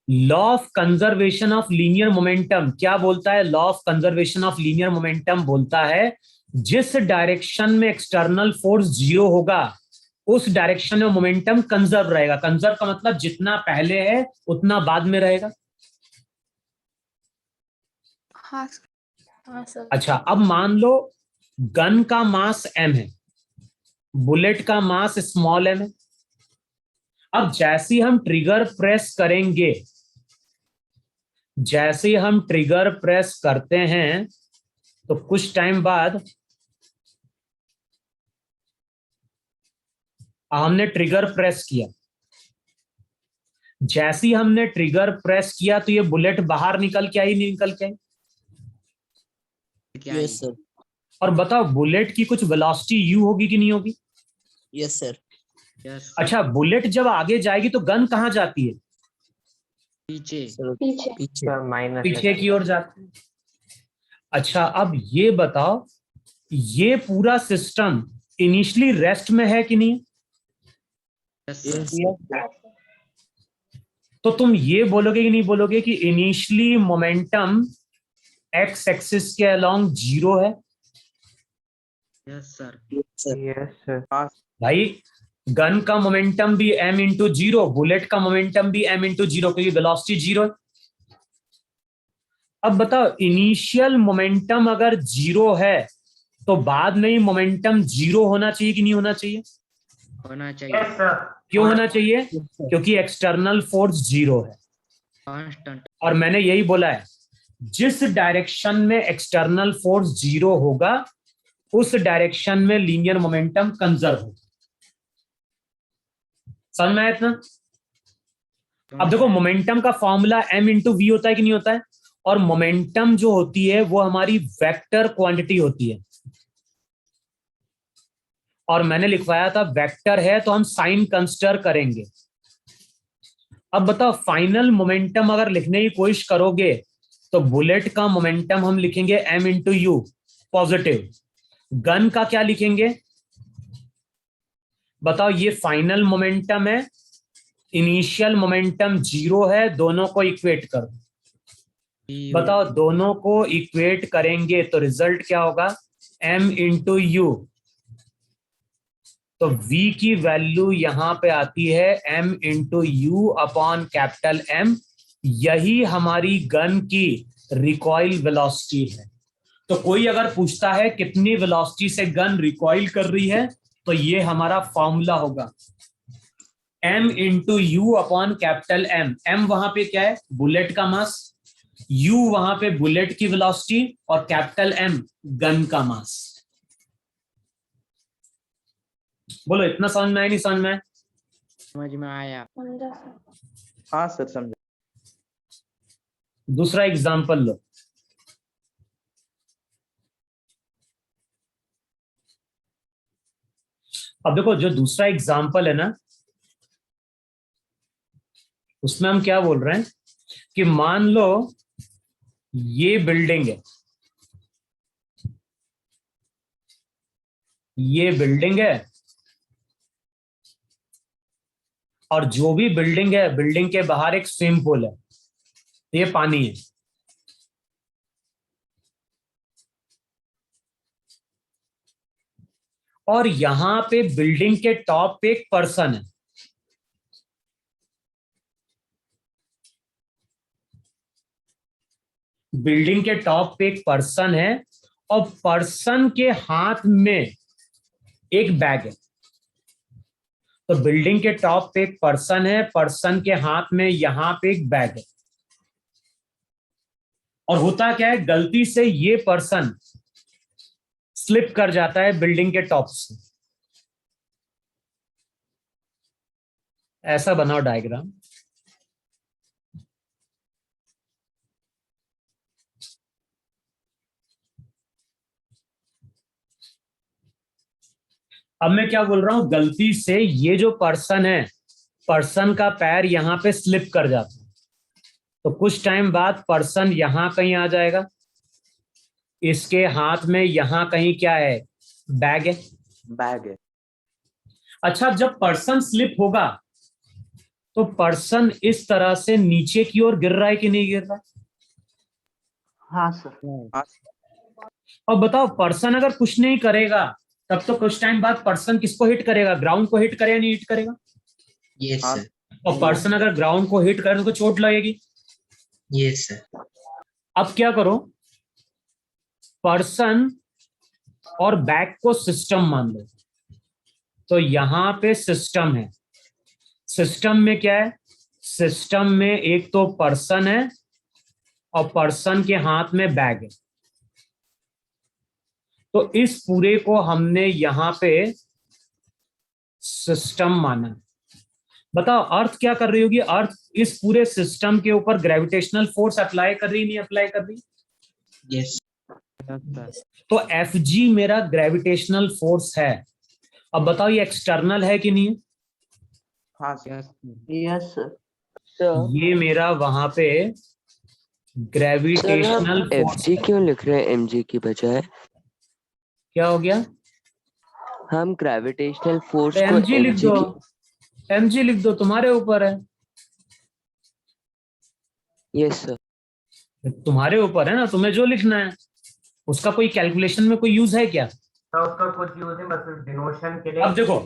law of conservation of linear momentum क्या बोलता है? Law of conservation of linear momentum बोलता है जिस डायरेक्शन में एक्सटर्नल फोर्स 0 होगा उस डायरेक्शन में मोमेंटम कंजर्व रहेगा। कंजर्व का मतलब जितना पहले है उतना बाद में रहेगा। हाँ सर। हाँ सर। अच्छा, अब मान लो गन का मास m है, बुलेट का मास स्मॉल m है। अब जैसे ही हम ट्रिगर प्रेस करेंगे, जैसे ही हम ट्रिगर प्रेस करते हैं तो कुछ टाइम बाद हमने ट्रिगर प्रेस किया, जैसे ही हमने ट्रिगर प्रेस किया तो ये बुलेट बाहर निकल के आई नहीं निकल के आई? Yes sir. और बताओ, बुलेट की कुछ वेलोसिटी u होगी कि नहीं होगी? Yes sir. अच्छा, बुलेट जब आगे जाएगी तो गन कहां जाती है? पीछे पीछे। पीछे माइनस पीछे की ओर जाती है। अच्छा, अब ये बताओ, ये पूरा सिस्टम इनिशियली रेस्ट में है कि नहीं? तो तुम ये बोलोगे कि नहीं बोलोगे कि इनिशियली मोमेंटम एक्स एक्सिस के अलोंग 0 है? Yes sir. Yes sir. भाई गन का मोमेंटम भी m इंटू 0, बुलेट का मोमेंटम भी m इंटू 0, क्योंकि वेलोसिटी 0 है। अब बताओ, इनिशियल मोमेंटम अगर 0 है तो बाद में ही मोमेंटम 0 होना चाहिए कि नहीं होना चाहिए? होना चाहिए। Yes sir. क्यों होना चाहिए? क्योंकि एक्सटर्नल फोर्स 0 है। कांस्टेंट। और मैंने यही बोला है, जिस डायरेक्शन में एक्सटर्नल फोर्स 0 होगा उस डायरेक्शन में लीनियर मोमेंटम कंजर्व होगा। समझ में आया इतना? अब देखो, मोमेंटम का फॉर्मूला m इंटू वी होता है कि नहीं होता है? और मोमेंटम जो होती है वो हमारी वेक्टर क्वांटिटी होती है, और मैंने लिखवाया था वेक्टर है तो हम साइन कंसिडर करेंगे। अब बताओ, फाइनल मोमेंटम अगर लिखने की कोशिश करोगे तो बुलेट का मोमेंटम हम लिखेंगे m into you positive. Gun का क्या लिखेंगे? बताओ, ये फाइनल मोमेंटम है, इनिशियल मोमेंटम 0 है, दोनों को इक्वेट करो। बताओ, दोनों को इक्वेट करेंगे तो रिजल्ट क्या होगा? m into you. तो v की वैल्यू यहां पे आती है m into you upon capital M। यही हमारी गन की रिकॉइल वेलोसिटी है। तो कोई अगर पूछता है कितनी वेलोसिटी से गन रिकॉइल कर रही है, तो ये हमारा फॉर्मूला होगा m into you upon capital M। m वहां पे क्या है, बुलेट का मास, u वहां पे बुलेट की वेलोसिटी, और कैपिटल M गन का मास। बोलो इतना समझ में आया नहीं समझ में आया? समझ में आया। समझा सर। हाँ सर समझा। दूसरा एग्जांपल लो। अब देखो जो दूसरा एग्जांपल है ना, उसमें हम क्या बोल रहे हैं कि मान लो ये बिल्डिंग है, ये बिल्डिंग है, और जो भी बिल्डिंग है, बिल्डिंग के बाहर एक स्विमिंग पूल है, ये पानी है। और यहां पे बिल्डिंग के टॉप पे एक पर्सन है। बिल्डिंग के टॉप पे एक पर्सन है, और पर्सन के हाथ में एक बैग है। तो बिल्डिंग के टॉप पे एक पर्सन है, पर्सन के हाथ में यहां पे एक बैग है। और होता क्या है, गलती से ये पर्सन स्लिप कर जाता है बिल्डिंग के टॉप से। ऐसा बनाओ डायग्राम। अब मैं क्या बोल रहा हूं, गलती से ये जो पर्सन है, पर्सन का पैर यहां पे स्लिप कर जाता है, तो कुछ टाइम बाद पर्सन यहां कहीं आ जाएगा, इसके हाथ में यहां कहीं क्या है, बैग है। बैग है। अच्छा, जब पर्सन स्लिप होगा तो पर्सन इस तरह से नीचे की ओर गिर रहा है कि नहीं गिर रहा? हाँ सर। और बताओ, पर्सन अगर कुछ नहीं करेगा तब तो कुछ टाइम बाद पर्सन किसको हिट करेगा, ग्राउंड को हिट करेगा नहीं हिट करेगा? यस हाँ। सर, और पर्सन अगर ग्राउंड को हिट करे तो चोट लगेगी। यस सर, अब क्या करो, पर्सन और बैग को सिस्टम मान लो। तो यहां पे सिस्टम है, सिस्टम में क्या है, सिस्टम में एक तो पर्सन है और पर्सन के हाथ में बैग है। तो इस पूरे को हमने यहां पे सिस्टम माना। बताओ अर्थ क्या कर रही होगी, अर्थ इस पूरे सिस्टम के ऊपर ग्रेविटेशनल फोर्स अप्लाई कर रही नहीं अप्लाई कर रही? यस तो Fg मेरा ग्रेविटेशनल फोर्स है। अब बताओ ये एक्सटर्नल है कि नहीं? हाँ सर। Yes sir. ये मेरा वहां पे ग्रेविटेशनल फोर्स एफजी है। क्यों लिख रहे हैं एमजी की बजाय? क्या हो गया? हम ग्रेविटेशनल फोर्स को एमजी लिख एमजी दो, की। एमजी लिख दो, तुम्हारे ऊपर है। Yes sir. तुम्हारे ऊपर है ना, तुम्हें जो लिखना है। उसका कोई कैलकुलेशन में कोई यूज है क्या? तो उसका कुछ यूज है मतलब डिनोशन के लिए। अब देखो,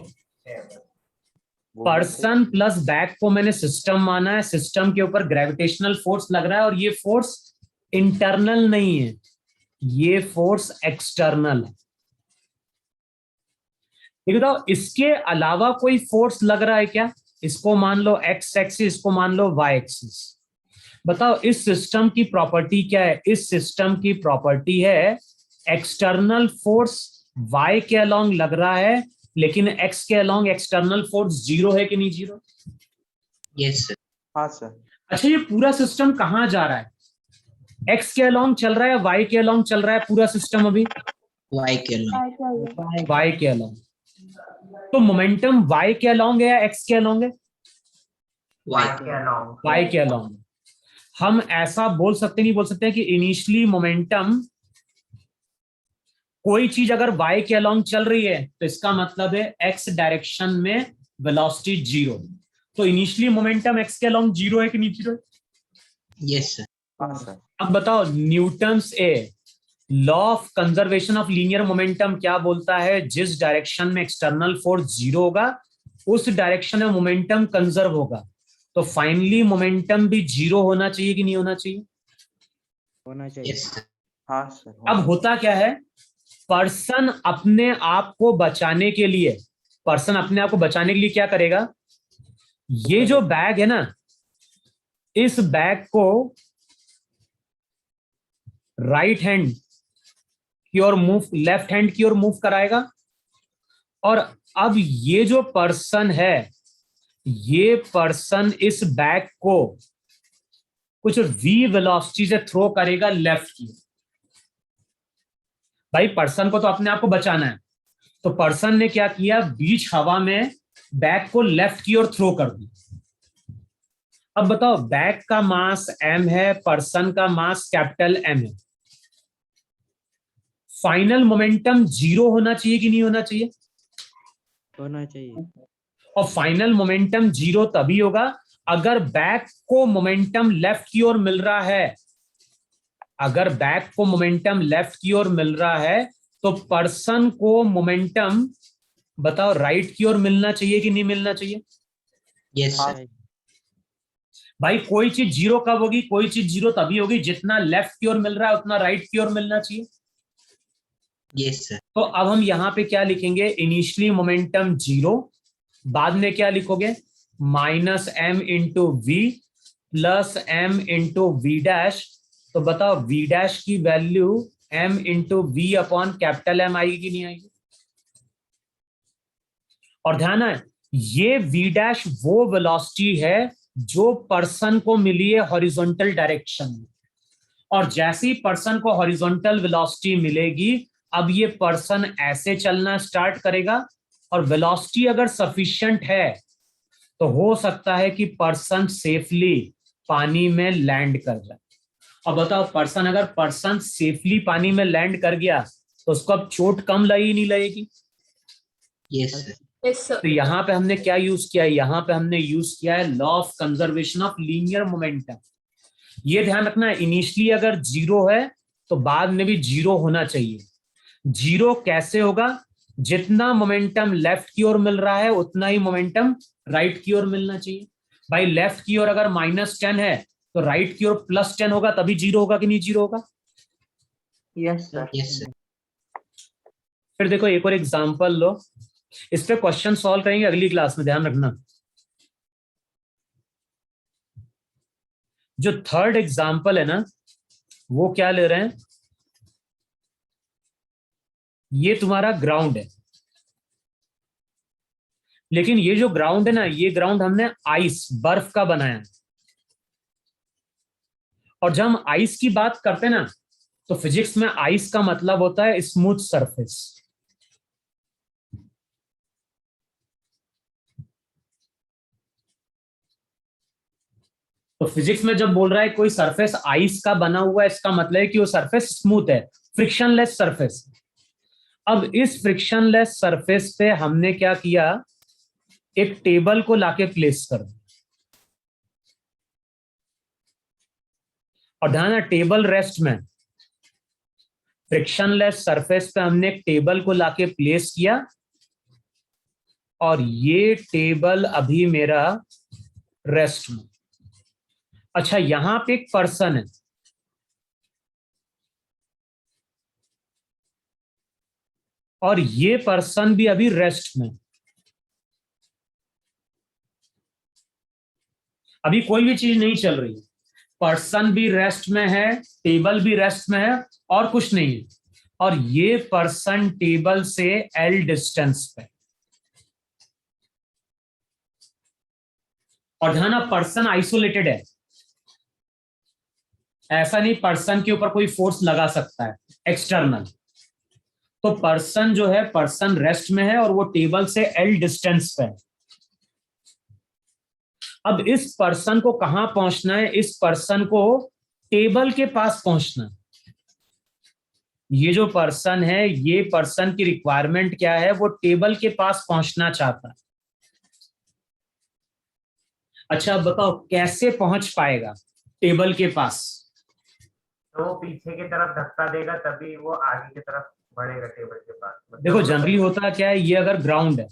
वो पर्सन प्लस बैक को मैंने सिस्टम माना है, सिस्टम के ऊपर ग्रेविटेशनल फोर्स लग रहा है, और ये फोर्स इंटरनल नहीं है, ये फोर्स एक्सटर्नल है। ये बताओ इसके अलावा कोई फोर्स लग रहा है क्या? इसको मान लो एक्स एक्सिस, इसको मान लो वाई एक्सिस। बताओ इस सिस्टम की प्रॉपर्टी क्या है? इस सिस्टम की प्रॉपर्टी है एक्सटर्नल फोर्स वाई के अलोंग लग रहा है, लेकिन एक्स के अलोंग एक्सटर्नल फोर्स जीरो है कि नहीं जीरो? यस सर, हाँ सर। अच्छा, ये पूरा सिस्टम कहां जा रहा है? एक्स के अलोंग चल रहा है, वाई के अलोंग चल रहा है पूरा सिस्टम अभी? वाई के अलोंग। वाई के अलोंग। तो मोमेंटम वाई के अलोंग है या एक्स के अलोंग है? वाई के अलाउंग। वाई के अलोंग। हम ऐसा बोल सकते नहीं बोल सकते कि इनिशियली मोमेंटम, कोई चीज अगर वाई के अलोंग चल रही है तो इसका मतलब है एक्स डायरेक्शन में वेलोसिटी जीरो। तो इनिशियली मोमेंटम एक्स के अलोंग जीरो है कि नहीं जीरो? यस सर, हाँ सर। अब बताओ Newton's law of conservation of linear momentum क्या बोलता है? जिस डायरेक्शन में एक्सटर्नल फोर्स जीरो होगा उस डायरेक्शन में मोमेंटम कंजर्व होगा। तो फाइनली मोमेंटम भी जीरो होना चाहिए कि नहीं होना चाहिए? होना चाहिए। यस सर, हाँ सर। अब होता क्या है, पर्सन अपने आप को बचाने के लिए पर्सन अपने आप को बचाने के लिए क्या करेगा, ये जो बैग है ना, इस बैग को राइट हैंड की ओर मूव, लेफ्ट हैंड की ओर मूव कराएगा। और अब ये जो पर्सन है, ये पर्सन इस बैग को कुछ v वेलोसिटी से थ्रो करेगा लेफ्ट की। भाई पर्सन को तो अपने आप को बचाना है, तो पर्सन ने क्या किया, बीच हवा में बैग को लेफ्ट की ओर थ्रो कर दी। अब बताओ, बैग का मास m है, पर्सन का मास कैपिटल M है, फाइनल मोमेंटम 0 होना चाहिए कि नहीं होना चाहिए? होना चाहिए। और फाइनल मोमेंटम 0 तभी होगा अगर बैग को मोमेंटम लेफ्ट की ओर मिल रहा है। अगर बैग को मोमेंटम लेफ्ट की ओर मिल रहा है तो पर्सन को मोमेंटम बताओ राइट की ओर मिलना चाहिए कि नहीं मिलना चाहिए? Yes sir. भाई कोई चीज 0 कब होगी? कोई चीज 0 तभी होगी जितना लेफ्ट की ओर मिल रहा है उतना राइट की ओर मिलना चाहिए। Yes sir. तो अब हम यहां पे क्या लिखेंगे, इनिशियली मोमेंटम 0, बाद में क्या लिखोगे, -m into V plus m into V dash. तो बताओ v डैश की value m into V upon capital M आएगी कि नहीं आएगी? और ध्यान है, ये v डैश वो वेलोसिटी है जो पर्सन को मिली है हॉरिजॉन्टल डायरेक्शन में। और जैसे ही पर्सन को हॉरिजॉन्टल वेलोसिटी मिलेगी, अब ये पर्सन ऐसे चलना स्टार्ट करेगा। और वेलोसिटी अगर सफिशिएंट है तो हो सकता है कि पर्सन सेफली पानी में लैंड कर जाए। अब बताओ, पर्सन सेफली पानी में लैंड कर गया तो उसको अब चोट कम लगी नहीं लगेगी? Yes sir. Yes, sir. तो यहाँ पे हमने क्या यूज किया है, यहाँ पे हमने यूज किया है law of conservation of linear momentum. ये ध्यान रखना है, इनिशियली अगर 0 है तो बाद में भी 0 होना चाहिए। 0 कैसे होगा? जितना मोमेंटम लेफ्ट की ओर मिल रहा है उतना ही मोमेंटम राइट की ओर मिलना चाहिए। भाई लेफ्ट की ओर अगर -10 है तो राइट की ओर +10 होगा, तभी 0 होगा कि नहीं 0 होगा? Yes sir. Yes sir. फिर देखो एक और एग्जांपल लो, इस पे क्वेश्चन सॉल्व करेंगे अगली क्लास में, ध्यान रखना। जो थर्ड एग्जांपल है ना, वो क्या ले रहे हैं, ये तुम्हारा ग्राउंड है। लेकिन ये जो ग्राउंड है ना, ये ग्राउंड हमने आइस, बर्फ का बनाया है। और जब हम आइस की बात करते हैं ना, तो फिजिक्स में आइस का मतलब होता है स्मूथ सरफेस। तो फिजिक्स में जब बोल रहा है कोई सरफेस आइस का बना हुआ है, इसका मतलब है कि वो सरफेस स्मूथ है, फ्रिक्शनलेस सरफेस। अब इस फ्रिक्शनलेस सरफेस पे हमने क्या किया, एक टेबल को लाके प्लेस कर दिया। और ध्यान है, टेबल रेस्ट में, फ्रिक्शनलेस सरफेस पे हमने एक टेबल को लाके प्लेस किया। और ये टेबल अभी मेरा रेस्ट में। अच्छा, यहां पे एक पर्सन है, और ये पर्सन भी अभी रेस्ट में। अभी कोई भी चीज नहीं चल रही है, पर्सन भी रेस्ट में है, टेबल भी रेस्ट में है, और कुछ नहीं है। और ये पर्सन टेबल से L डिस्टेंस पे। और ध्यान, पर्सन आइसोलेटेड है, ऐसा नहीं पर्सन के ऊपर कोई फोर्स लगा सकता है एक्सटर्नल। तो पर्सन जो है, पर्सन रेस्ट में है और वो टेबल से L डिस्टेंस पे है। अब इस पर्सन को कहां पहुंचना है? इस पर्सन को टेबल के पास पहुंचना है। ये जो पर्सन है, ये पर्सन की रिक्वायरमेंट क्या है? वो टेबल के पास पहुंचना चाहता है। अच्छा, बताओ कैसे पहुंच पाएगा टेबल के पास? तो वो पीछे की तरफ धक्का देगा तभी वो आगे की तरफ बढ़ेगा टेबल के पास। देखो जनरली होता क्या है, ये अगर ग्राउंड है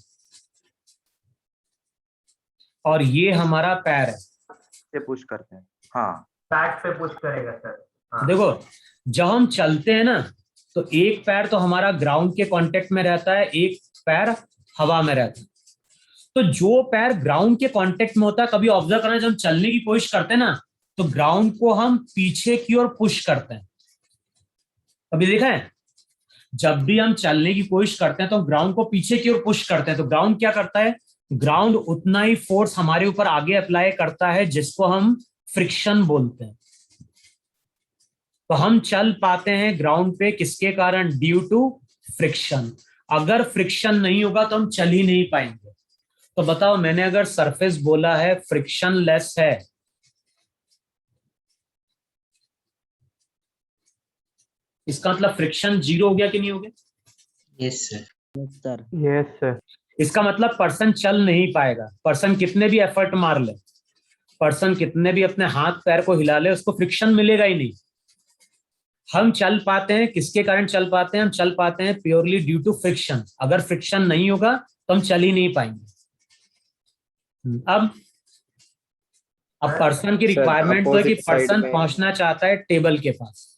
और ये हमारा पैर है, से पुश करते हैं। हाँ, बैक पे पुश करेगा सर। हाँ। देखो जब हम चलते हैं ना, तो एक पैर तो हमारा ग्राउंड के कांटेक्ट में रहता है, एक पैर हवा में रहता है। तो जो पैर ग्राउंड के कांटेक्ट में होता है, कभी ऑब्जर्व करना, जब हम चलने की कोशिश करते हैं ना, तो ग्राउंड को हम पीछे की ओर पुश करते हैं। कभी देखा है? जब भी हम चलने की कोशिश करते हैं तो ग्राउंड को पीछे की ओर पुश करते हैं। तो ग्राउंड क्या करता है? ग्राउंड उतना ही फोर्स हमारे ऊपर आगे अप्लाई करता है, जिसको हम फ्रिक्शन बोलते हैं। तो हम चल पाते हैं ग्राउंड पे किसके कारण? Due to friction. अगर फ्रिक्शन नहीं होगा तो हम चल ही नहीं पाएंगे। तो बताओ, मैंने अगर सरफेस बोला है फ्रिक्शन लेस है, इसका मतलब फ्रिक्शन 0 हो गया कि नहीं हो गया? Yes sir. Yes sir. Yes sir. इसका मतलब पर्सन चल नहीं पाएगा। पर्सन कितने भी एफर्ट मार ले, पर्सन कितने भी अपने हाथ पैर को हिला ले, उसको फ्रिक्शन मिलेगा ही नहीं। हम चल पाते हैं किसके कारण चल पाते हैं? हम चल पाते हैं प्योरली ड्यू टू फ्रिक्शन। अगर फ्रिक्शन नहीं होगा तो हम चल ही नहीं पाएंगे। अब पर्सन की रिक्वायरमेंट तो है कि पर्सन पहुंचना चाहता है टेबल के पास।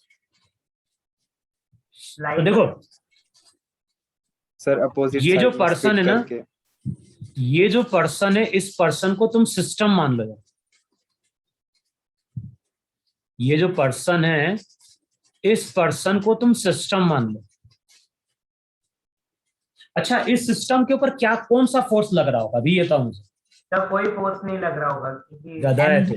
तो देखो सर अपोजिट ये जो पर्सन है ना, ये जो पर्सन है, इस पर्सन को तुम सिस्टम मान लो। ये जो पर्सन है, इस पर्सन को तुम सिस्टम मान लो। अच्छा, इस सिस्टम के ऊपर क्या कौन सा फोर्स लग रहा होगा अभी? ये तो मुझे तब कोई फोर्स नहीं लग रहा होगा क्योंकि गधा है तो।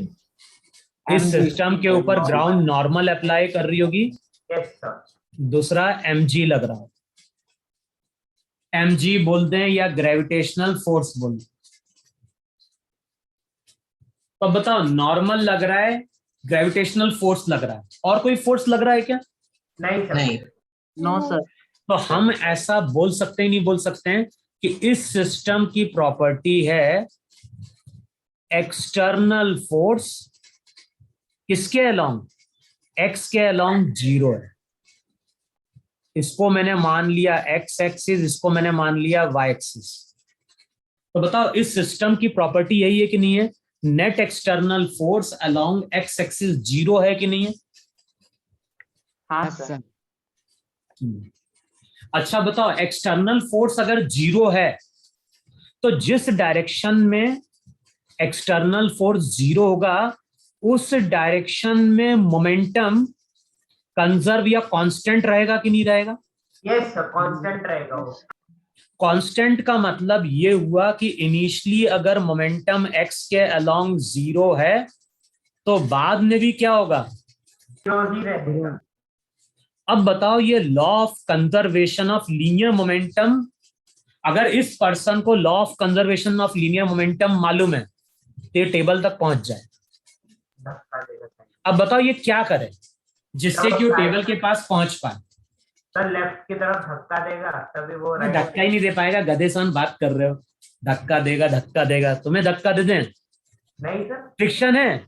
इस सिस्टम के ऊपर ग्राउंड नॉर्मल अप्लाई कर रही होगी। Yes sir. दूसरा mg लग रहा है। mg बोलते हैं या ग्रेविटेशनल फोर्स बोलते हैं। तो बताओ, नॉर्मल लग रहा है, ग्रेविटेशनल फोर्स लग रहा है, और कोई फोर्स लग रहा है क्या? नहीं सर। नहीं। No sir. तो हम ऐसा बोल सकते ही नहीं बोल सकते हैं कि इस सिस्टम की प्रॉपर्टी है एक्सटर्नल फोर्स किसके अलोंग? x के अलोंग 0 है। इसको मैंने मान लिया x एक्सिस, इसको मैंने मान लिया y एक्सिस। तो बताओ, इस सिस्टम की प्रॉपर्टी यही है कि नहीं है? Net external force along x axis 0 है कि नहीं है? हाँ सर। अच्छा बताओ, एक्सटर्नल फोर्स अगर 0 है तो जिस डायरेक्शन में एक्सटर्नल फोर्स 0 होगा, उस डायरेक्शन में मोमेंटम कंजर्व या कांस्टेंट रहेगा कि नहीं रहेगा? यस सर, कांस्टेंट रहेगा वो। कांस्टेंट का मतलब ये हुआ कि इनिशियली अगर मोमेंटम x के अलोंग 0 है तो बाद में भी क्या होगा? जो ही रहेगा। अब बताओ, ये law of conservation of linear momentum, अगर इस पर्सन को law of conservation of linear momentum मालूम है तो ये टेबल तक पहुंच जाए। धक्का देगा सर। अब बताओ ये क्या करे जिससे कि वो टेबल के पास पहुंच पाए? सर लेफ्ट की तरफ धक्का देगा तभी वो रहेगा। धक्का ही नहीं दे पाएगा। गधे सन बात कर रहे हो, धक्का देगा धक्का देगा। तुम्हें धक्का दे दें? नहीं सर। फ्रिक्शन है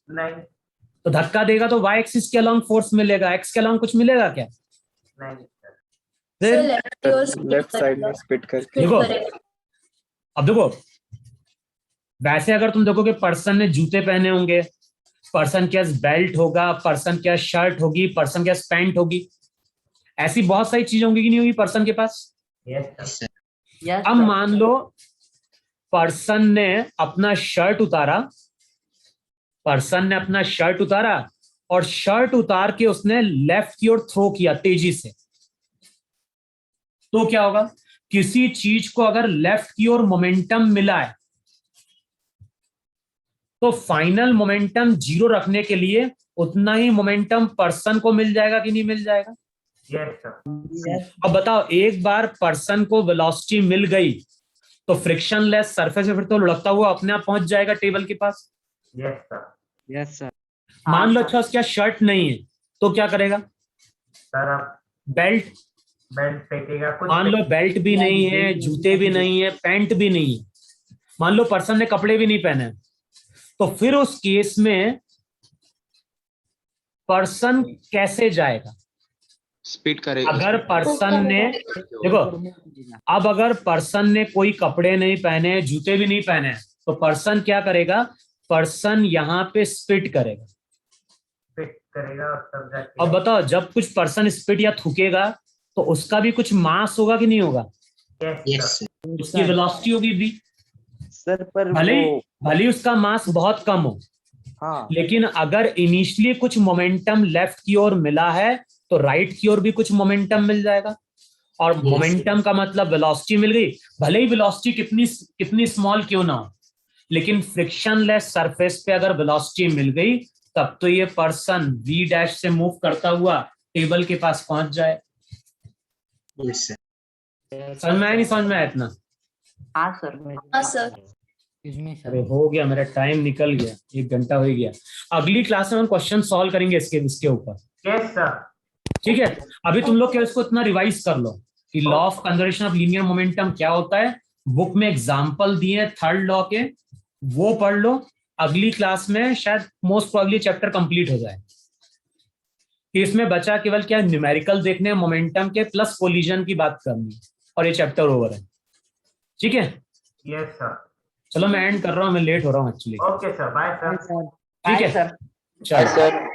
नहीं। तो धक्का देगा तो y एक्सिस के अलोंग फोर्स मिलेगा, x के अलोंग कुछ मिलेगा क्या? नहीं सर। फिर लेफ्ट साइड में स्पिट करके देखो, अब देखो, वैसे अगर तुम देखोगे पर्सन ने जूते पहने होंगे, पर्सन के पास बेल्ट होगा, पर्सन के पास शर्ट होगी, पर्सन के पास पैंट होगी, ऐसी बहुत सारी चीजें होंगी कि नहीं होगी पर्सन के पास? Yes sir. यस अब मान लो पर्सन ने अपना शर्ट उतारा, पर्सन ने अपना शर्ट उतारा और शर्ट उतार के उसने लेफ्ट की ओर थ्रो किया तेजी से, तो क्या होगा? किसी चीज को अगर लेफ्ट की ओर मोमेंटम मिला है तो फाइनल मोमेंटम 0 रखने के लिए उतना ही मोमेंटम पर्सन को मिल जाएगा कि नहीं मिल जाएगा? Yes sir. अब बताओ, एक बार पर्सन को वेलोसिटी मिल गई तो फ्रिक्शन लेस सरफेस पे फिर तो लुढ़कता हुआ अपने आप पहुंच जाएगा टेबल के पास। Yes sir. Yes sir. मान लो अच्छा उसका शर्ट नहीं है तो क्या करेगा? सर आप बेल्ट, बेल्ट फेंकेगा कुछ। मान लो बेल्ट भी नहीं है, जूते भी नहीं है, पैंट भी नहीं है, मान लो पर्सन ने कपड़े भी नहीं पहने, तो फिर उस केस में पर्सन कैसे जाएगा? स्पिट करेगा। अगर पर्सन ने, देखो, अब अगर पर्सन ने कोई कपड़े नहीं पहने, जूते भी नहीं पहने, तो पर्सन क्या करेगा? पर्सन यहाँ पे स्पिट करेगा। फिट करेगा और तब जाके। अब बताओ, जब कुछ पर्सन स्पिट या थूकेगा तो उसका भी कुछ मास होगा कि नहीं होगा? Yes yes sir. सर। उसकी वेलोसिटी होगी v। सर पर भले ही वो भले ही उसका मास बहुत कम हो, हाँ लेकिन अगर इनिशियली कुछ मोमेंटम लेफ्ट की ओर मिला है तो राइट की ओर भी कुछ मोमेंटम मिल जाएगा। और मोमेंटम का मतलब वेलोसिटी मिल गई, भले ही वेलोसिटी कितनी स्मॉल क्यों ना हो, लेकिन फ्रिक्शनलेस सरफेस पे अगर वेलोसिटी मिल गई तब तो ये पर्सन v डैश से मूव करता हुआ टेबल के पास पहुंच जाए। Yes sir. समझ में आया नहीं समझ में आया इतना? हाँ सर। हाँ सर। अरे हो गया, मेरा टाइम निकल गया, 1 घंटा हो गया। अगली क्लास में हम क्वेश्चन सॉल्व करेंगे इसके ऊपर, यस सर। ठीक है? अभी तुम लोग क्या इसको इतना रिवाइज कर लो कि law of conservation of linear momentum क्या होता है। बुक में एग्जांपल दिए थर्ड लॉ के, वो पढ़ लो। अगली क्लास में शायद मोस्ट प्रोबेबली चैप्टर कंप्लीट हो जाए। इसमें बचा केवल क्या, न्यूमेरिकल देखने, मोमेंटम के प्लस कोलिजन की बात करनी, और ये चैप्टर ओवर है। ठीक है, यस सर। चलो मैं एंड कर रहा हूँ, मैं लेट हो रहा हूँ actually. Okay sir, bye sir. ठीक है, सर। चलो।